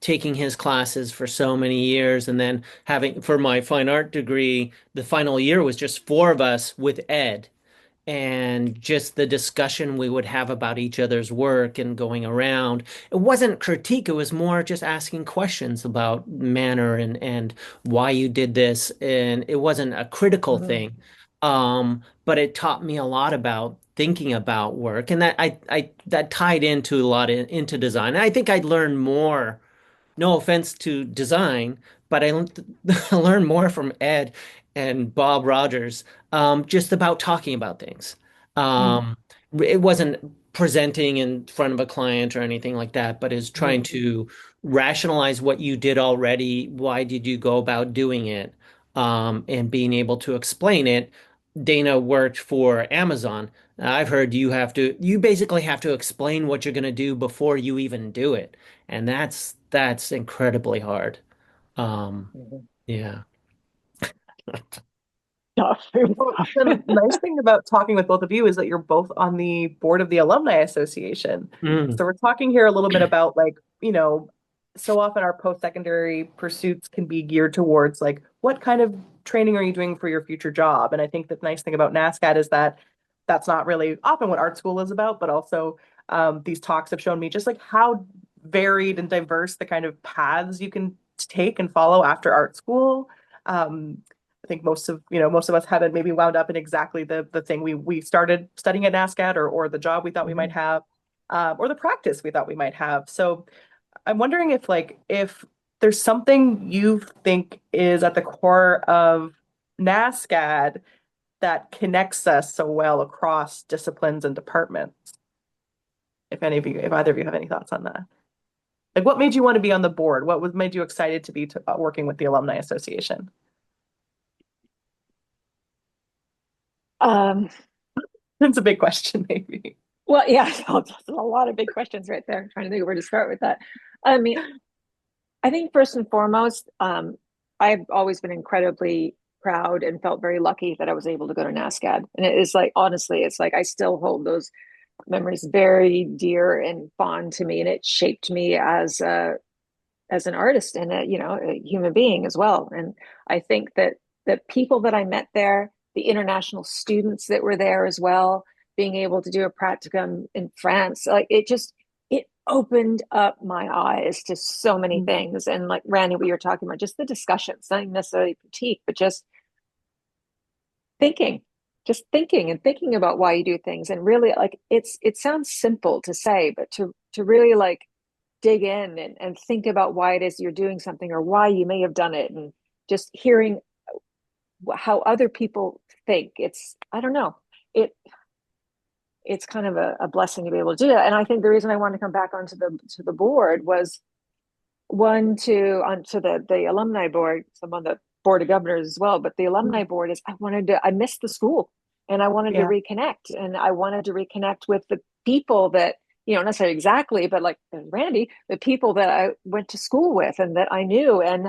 taking his classes for so many years and then having, for my fine art degree, the final year was just four of us with Ed and just the discussion we would have about each other's work and going around. It wasn't critique, it was more just asking questions about manner and why you did this. And it wasn't a critical Mhm. thing. But it taught me a lot about thinking about work. And I that tied into a lot into design. And I think I'd learn more, no offense to design, but I learned more from Ed and Bob Rogers, just about talking about things. Mm, Um, it wasn't presenting in front of a client or anything like that, but is mhm, trying to rationalize what you did already. Why did you go about doing it? And being able to explain it. Dana worked for Amazon. I've heard you basically have to explain what you're going to do before you even do it. And that's incredibly hard. Um, mhm. yeah. Tough. It was Well, tough. the nice thing about talking with both of you is that you're both on the board of the Alumni Association. Mm, So we're talking here a little bit about like, so often our post-secondary pursuits can be geared towards like what kind of training are you doing for your future job? And I think the nice thing about NASCAD is that that's not really often what art school is about, but also these talks have shown me just like how varied and diverse the kind of paths you can take and follow after art school. Um, I think most of us haven't maybe wound up in exactly the thing we started studying at NASCAD or the job we thought we might Mhm. have, or the practice we thought we might have. So I'm wondering if there's something you think is at the core of NASCAD that connects us so well across disciplines and departments. If either of you have any thoughts on that. Like what made you want to be on the board? What was made you excited to be working with the Alumni Association? Um, It's a big question, maybe. well, yeah, a lot of big questions right there. I'm trying to think of where to start with that. I mean, I think first and foremost, I've always been incredibly proud and felt very lucky that I was able to go to NASCAD. And it is like, honestly, it's like I still hold those memories very dear and fond to me, and it shaped me as an artist and a human being as well. And I think that the people that I met there, the international students that were there as well, being able to do a practicum in France, like it opened up my eyes to so many things. And like Randy, what you're talking about, just the discussions, not necessarily critique, but thinking thinking and thinking about why you do things. And really, like, it sounds simple to say, but to really like dig in and think about why it is you're doing something or why you may have done it, and just hearing how other people think. I don't know, it it's kind of a blessing to be able to do that. And I think the reason I wanted to come back onto the board was one to onto the alumni board. So I'm on the board of governors as well, but the alumni board is I missed the school, and I wanted to Yeah. reconnect, and I wanted to reconnect with the people that, not necessarily exactly, but like Randy, the people that I went to school with and that I knew. And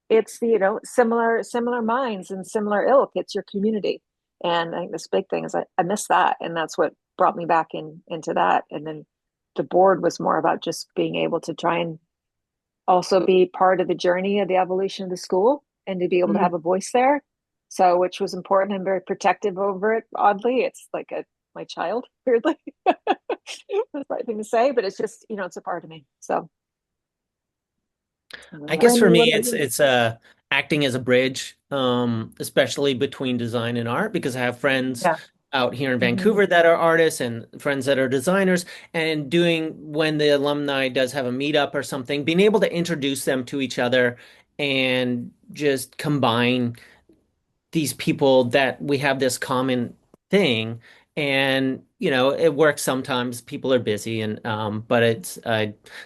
it's similar minds and similar ilk. It's your community. And I think this big thing is I miss that, and that's what brought me back into that. And then the board was more about just being able to try and also be part of the journey of the evolution of the school and to be able to Mm. have a voice there. So, which was important. I'm very protective over it. Oddly, it's like my child, weirdly. That's the right thing to say, but it's just, it's a part of me. So, I don't I know. guess for Randy, what me, about it's you? it's acting as a bridge, especially between design and art, because I have friends Yeah. out here in Mhm. Vancouver that are artists and friends that are designers, and doing when the alumni does have a meetup or something, being able to introduce them to each other and just combine these people that we have this common thing And it works sometimes. People are busy, and but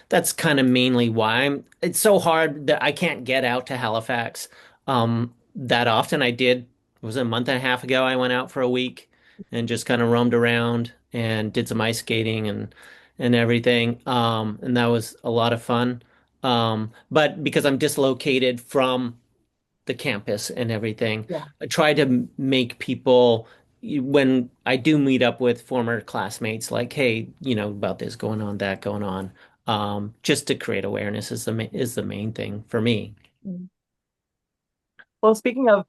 that's kind of mainly why it's so hard that I can't get out to Halifax that often. It was a month and a half ago. I went out for a week and just kind of roamed around and did some ice skating and everything. And that was a lot of fun. But because I'm dislocated from the campus and everything. Yeah. I try to make people, when I do meet up with former classmates, like, hey, about this going on, that going on, just to create awareness is the main thing for me. Mhm. Well, speaking of,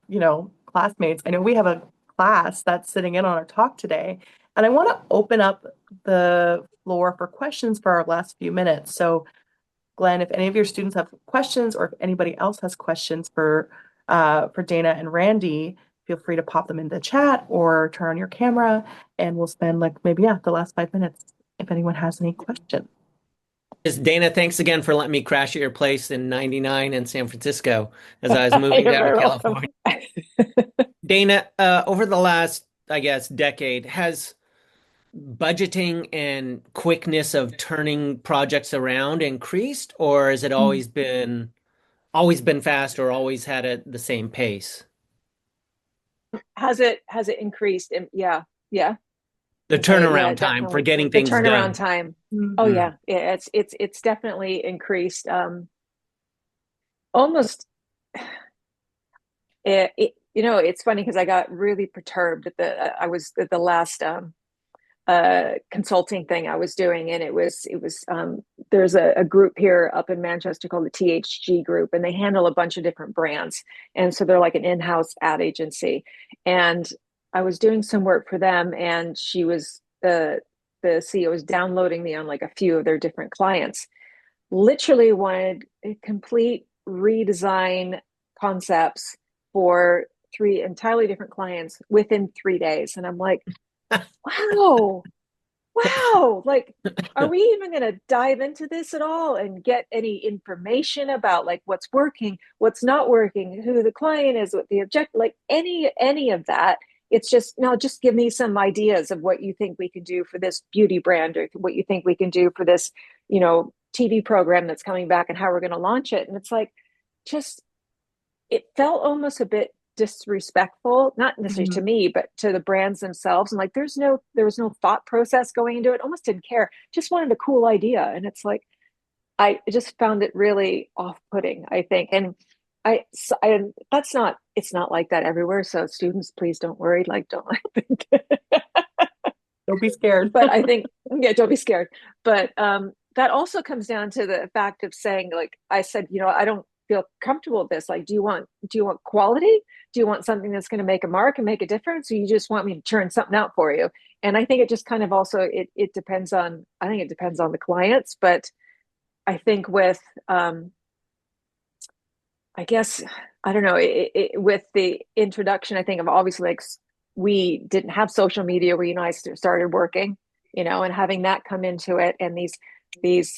classmates, I know we have a class that's sitting in on our talk today, and I want to open up the floor for questions for our last few minutes. So, Glenn, if any of your students have questions or if anybody else has questions for Dana and Randy, feel free to pop them in the chat or turn on your camera and we'll spend like maybe the last 5 minutes if anyone has any questions. Just Dana, thanks again for letting me crash at your place in '99 in San Francisco as I was moving You're down to very welcome. California. Dana, over the last, I guess, decade, has budgeting and quickness of turning projects around increased, or has it always been fast or always had the same pace? Has it increased? And yeah, yeah. The I'd say yeah, turnaround time for definitely. getting The things turnaround done. time. Oh Mhm. Mm. yeah, yeah, it's definitely increased. Almost it's funny because I got really perturbed at I was at the last consulting thing I was doing, and it was there's a group here up in Manchester called the THG Group, and they handle a bunch of different brands, and so they're like an in-house ad agency, and I was doing some work for them, and she was the CEO was downloading me on like a few of their different clients. Literally wanted a complete redesign concepts for three entirely different clients within 3 days, and I'm like, wow, wow, like, are we even going to dive into this at all and get any information about like what's working, what's not working, who the client is, what the object, like any of that? It's just, no, just give me some ideas of what you think we can do for this beauty brand, or what you think we can do for this, TV program that's coming back, and how we're going to launch it. And it's like, just, it felt almost a bit disrespectful, not necessarily to Mhm. me, but to the brands themselves. And like, there was no thought process going into it. Almost didn't care. Just wanted a cool idea. And it's like, I just found it really off-putting, I think. And that's not, it's not like that everywhere. So students, please don't worry. Like, don't think, Don't be scared. but I think, yeah, don't be scared. But that also comes down to the fact of saying, like I said, I don't feel comfortable with this. Like, do you want quality? Do you want something that's going to make a mark and make a difference, or you just want me to churn something out for you? And I think it just kind of also it depends on, I think it depends on the clients, but I think with I guess, I don't know, with the introduction, I think of, obviously, like, we didn't have social media where I started working, and having that come into it, and these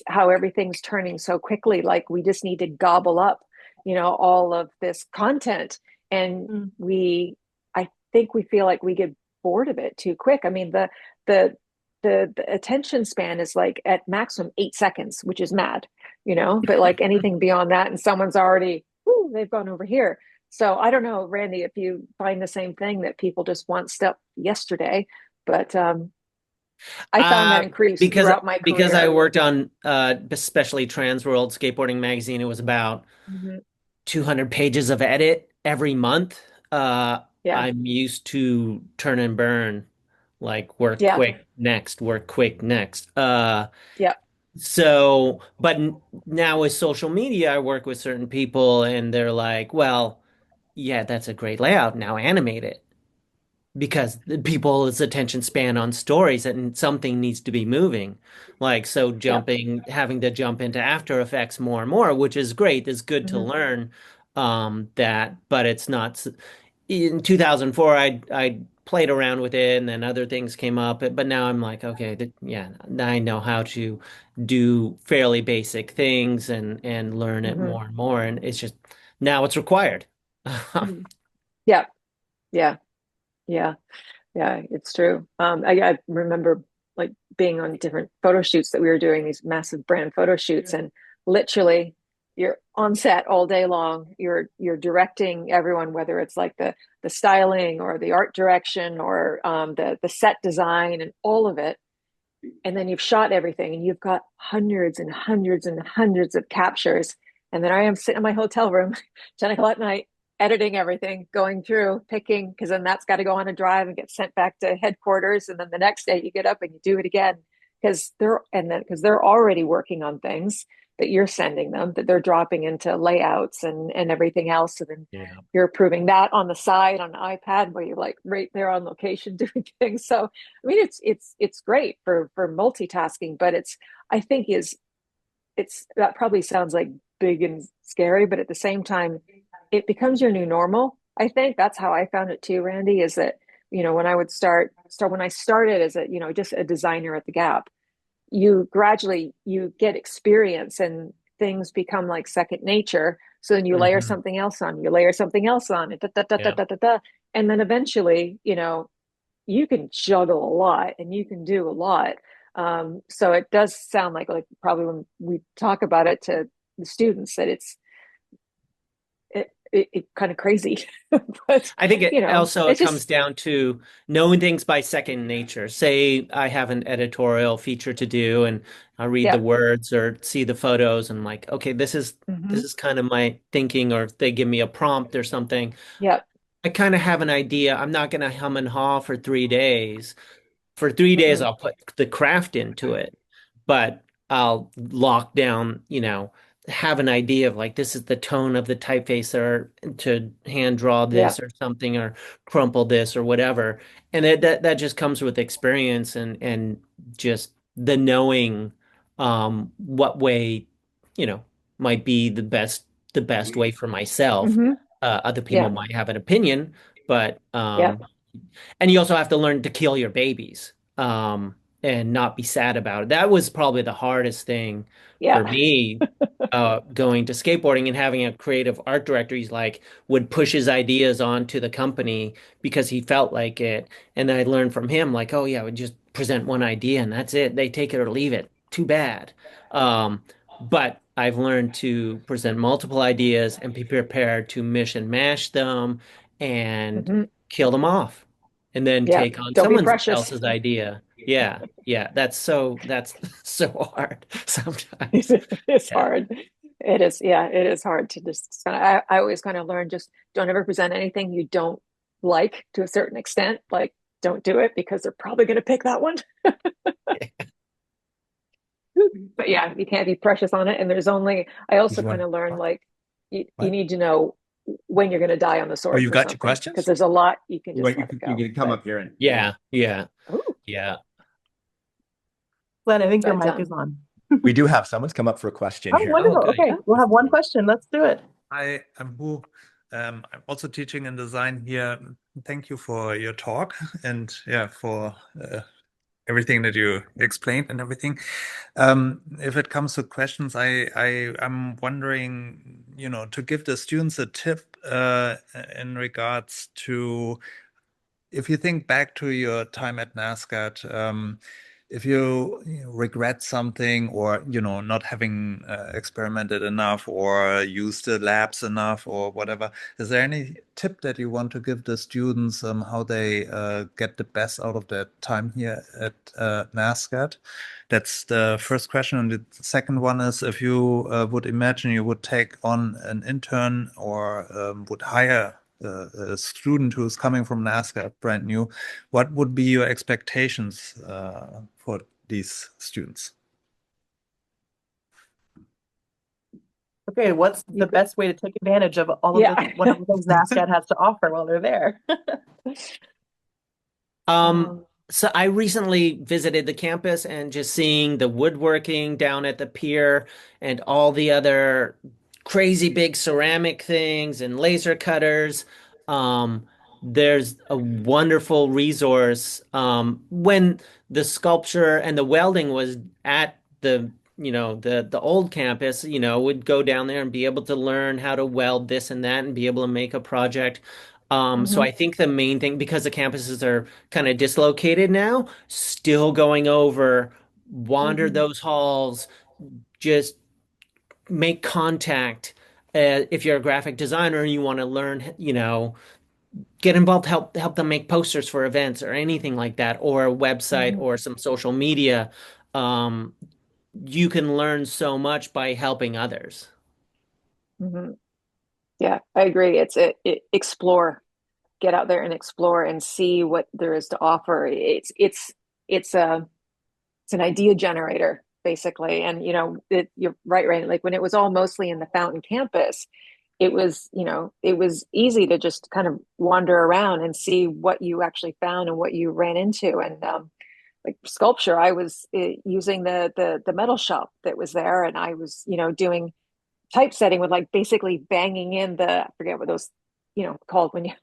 how everything's turning so quickly, like we just need to gobble up, all of this content, and Mm. I think we feel like we get bored of it too quick. I mean, the the attention span is like at maximum 8 seconds, which is mad, but like anything beyond that, and someone's already, ooh, they've gone over here. So I don't know, Randy, if you find the same thing, that people just want stuff yesterday. But I found that Uh, increased because throughout my because I career. worked on especially Trans World Skateboarding Magazine, it was about Mhm. 200 pages of edit every month. Uh, Yeah, I'm used to turn and burn, like work yeah, quick, next, work quick, next. yeah. But now with social media, I work with certain people and they're like, well, yeah, that's a great layout. Now animate it. Because the people's attention span on stories and something needs to be moving. Like, so Yeah. having to jump into After Effects more and more, which is great, is good to Hmm. learn that, but it's not. In 2004, I played around with it and then other things came up, but now I'm like, okay, yeah, I know how to do fairly basic things and learn it Hmm. more and more. And it's just now it's required. Yeah, yeah, yeah. Yeah, it's true. I remember like being on different photo shoots that we were doing, these massive brand photo shoots, and literally you're on set all day long. You're directing everyone, whether it's like the styling or the art direction or the set design and all of it. And then you've shot everything and you've got hundreds and hundreds and hundreds of captures. And then I am sitting in my hotel room, 10 o'clock at night, editing everything, going through, picking, because then that's got to go on a drive and get sent back to headquarters. And then the next day you get up and you do it again because they're already working on things that you're sending them, that they're dropping into layouts and everything else. And then Yeah. you're approving that on the side on an iPad where you're like right there on location doing things. So I mean, it's great for multitasking, but I think it's that probably sounds like big and scary, but at the same time, it becomes your new normal. I think that's how I found it too, Randy, is that, when I would start when I started as just a designer at the Gap, you get experience and things become like second nature. So then you layer Hmm. something else on, you layer something else on, and da, da, da, da, Yeah. da, da, da. And then eventually, you can juggle a lot and you can do a lot. So it does sound like probably when we talk about it to the students that it kind of crazy, but I think it it's comes just down to knowing things by second nature. Say I have an editorial feature to do and I read the yeah, words or see the photos and I'm like, okay, this hmm is kind of my thinking, or if they give me a prompt or something, yeah, I kind of have an idea. I'm not gonna hum and haw for 3 days. For 3 days, mm-mm, I'll put the craft into it, but I'll lock down, have an idea of like this is the tone of the typeface or to hand draw yeah, this or something or crumple this or whatever. And that just comes with experience and just the knowing what way, you know, might be the best way for myself. hmm Other people yeah, might have an opinion, but yeah, and you also have to learn to kill your babies, and not be sad about it. That was probably the hardest thing for yeah, me, going to skateboarding and having a creative art director. He's like would push his ideas onto the company because he felt like it. And then I learned from him, like, oh yeah, I would just present one idea and that's it. They take it or leave it. Too bad. But I've learned to present multiple ideas and be prepared to mish and mash them and hmm kill them off and then yeah. take on Don't be someone precious. else's idea. Yeah, yeah. That's so hard sometimes. It's Yeah. hard. It is, yeah, it is hard to just I always kind of learn just don't ever present anything you don't like to a certain extent. Like, don't do it because they're probably going to pick that one. But yeah, you can't be precious on it. And I Did also you kind want of learned like you what? need to know when you're going to die on the Oh, sword you've for got your something because questions? there's a lot you can You just want let it you go. can come But up here and Yeah, yeah, oh, yeah. Glenn, I think your but mic is on. we do have someone's come up for a question Oh, here. Oh, wonderful. good. Okay, we'll have one question. Let's do it. Hi, I'm Hu. I'm also teaching in design here. Thank you for your talk and yeah, for everything that you explained and everything. If it comes to questions, I'm wondering, to give the students a tip in regards to if you think back to your time at NASCAD, if you regret something or not having experimented enough or used the labs enough or whatever, is there any tip that you want to give the students how they get the best out of their time here at NASCAD? That's the first question. And the second one is if you would imagine you would take on an intern or would hire a student who's coming from NASCAR, brand new, what would be your expectations for these students? Okay, what's you the could, best way to take advantage of all of the yeah. wonderful things NASCAD has to offer while they're there? Um, Um, so I recently visited the campus and just seeing the woodworking down at the pier and all the other crazy big ceramic things and laser cutters. Um, there's a wonderful resource. When the sculpture and the welding was at the old campus, would go down there and be able to learn how to weld this and that and be able to make a project. So Hmm. I think the main thing, because the campuses are kind of dislocated now, still going over, wander Hmm. those halls, just make contact. If you're a graphic designer and you want to learn, get involved, help them make posters for events or anything like that, or a website Hmm. or some social media. Um, you can learn so much by helping others. Hmm. Yeah, I agree. Explore, get out there and explore and see what there is to offer. It's a it's an idea generator basically. And you're right. Like when it was all mostly in the Fountain campus, it was easy to just kind of wander around and see what you actually found and what you ran into. And like sculpture, I was using the metal shop that was there, and I was doing typesetting with like basically banging in I forget what those called when you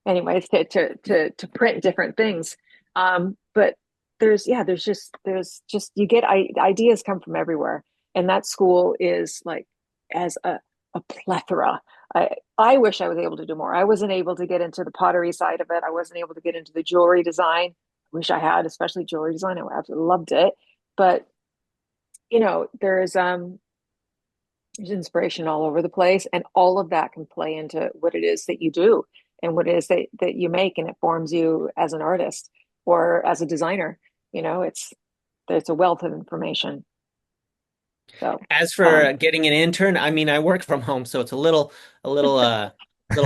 anyways to print different things. But there's just you get ideas come from everywhere, and that school is like as a plethora. I wish I was able to do more. I wasn't able to get into the pottery side of it. I wasn't able to get into the jewelry design. I wish I had, especially jewelry design. I absolutely loved it. But there's inspiration all over the place, and all of that can play into what it is that you do and what it is that you make, and it forms you as an artist or as a designer. There's a wealth of information. So, As for um, getting an intern, I mean, I work from home, so it's a little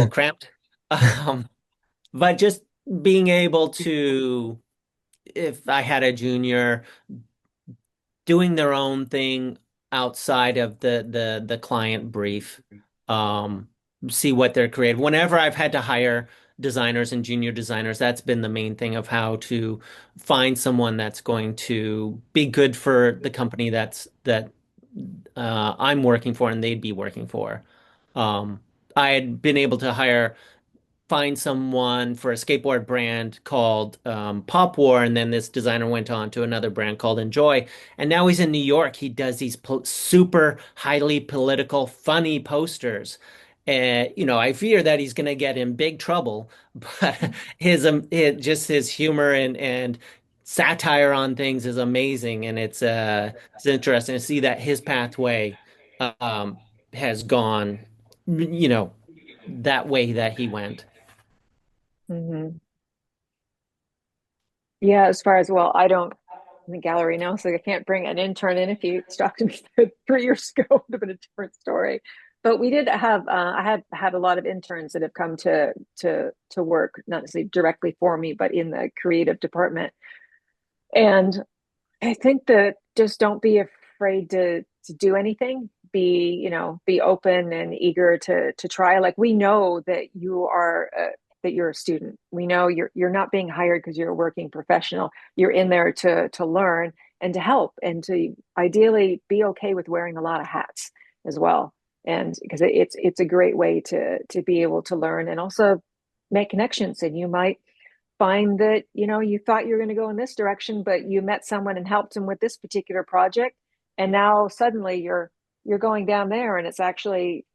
cramped. Um, but just being able to, if I had a junior doing their own thing outside of the client brief, um, see what they're creative. Whenever I've had to hire designers and junior designers, that's been the main thing of how to find someone that's going to be good for the company that I'm working for and they'd be working for. Um, I had been able to find someone for a skateboard brand called Pop War, and then this designer went on to another brand called Enjoy, and now he's in New York. He does these super highly political, funny posters. And I fear that he's going to get in big trouble, but just his humor and satire on things is amazing, and it's interesting to see that his pathway um, has gone, you know, that way that he went. mhm. Yeah, as far as well, I don't in the gallery now, so I can't bring an intern in. If you talked to me 3 years ago, it would have been a different story. But we did have I had had a lot of interns that have come to work, not necessarily directly for me, but in the creative department. And I think that just don't be afraid to do anything. Be open and eager to try. Like we know that you're a student. We know you're not being hired because you're a working professional. You're in there to learn and to help and to ideally be okay with wearing a lot of hats as well. And because it's a great way to be able to learn and also make connections. And you might find that you thought you were going to go in this direction, but you met someone and helped them with this particular project, and now suddenly you're going down there, and it's actually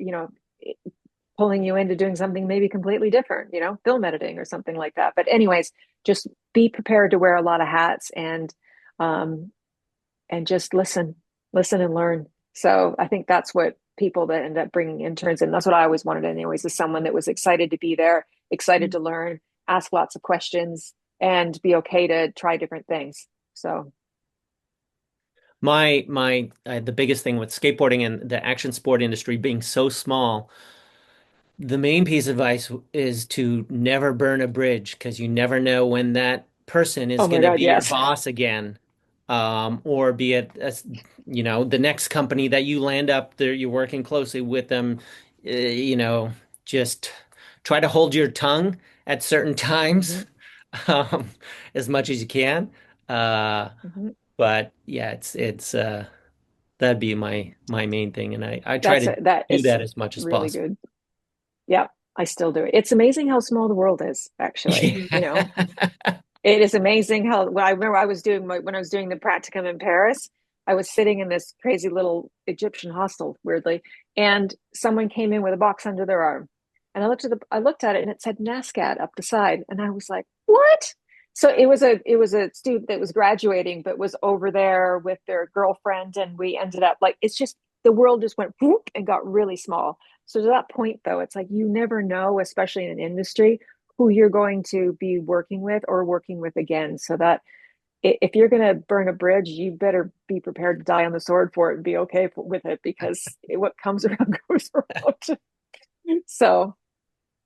pulling you into doing something maybe completely different, film editing or something like that. But anyways, just be prepared to wear a lot of hats, um and just listen and learn. So I think that's what people that end up bringing interns in, that's what I always wanted anyways, is someone that was excited to be there, excited to learn, ask lots of questions, and be okay to try different things. So The biggest thing with skateboarding and the action sport industry being so small, the main piece of advice is to never burn a bridge because you never know when that person oh is my going to god, be your yes. boss again, or be it the next company that you land up there. You're working closely with them. Just try to hold your tongue at certain times, Hmm. um, as much as you can. Uh, Hmm. but yeah, it's that'd be my main thing, and I try to That do is that as much as really possible. good. Yeah, I still do it. It's amazing how small the world is, actually. Yeah. It is amazing how, well, I remember when I was doing the practicum in Paris, I was sitting in this crazy little Egyptian hostel, weirdly, and someone came in with a box under their arm. And I looked at it and it said NASCAD up the side. And I was like, what? So it was a student that was graduating, but was over there with their girlfriend. And we ended up like, it's just the world just went whoop and got really small. So to that point though, it's like you never know, especially in an industry, who you're going to be working with or working with again. So that if you're going to burn a bridge, you better be prepared to die on the sword for it and be okay with it, because what comes around goes around. So,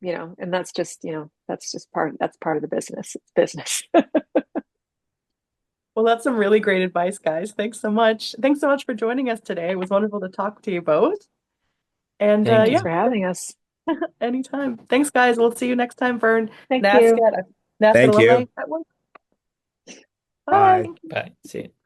and that's part of the business. It's business. Well, that's some really great advice, guys. Thanks so much. Thanks so much for joining us today. It was wonderful to talk to you both. And Thank Thanks yeah, you. for having us. anytime. Thanks, guys. We'll see you next time for Thank you. NASCAD Thank Alumni you. at Work. Bye. Bye. Bye. See you.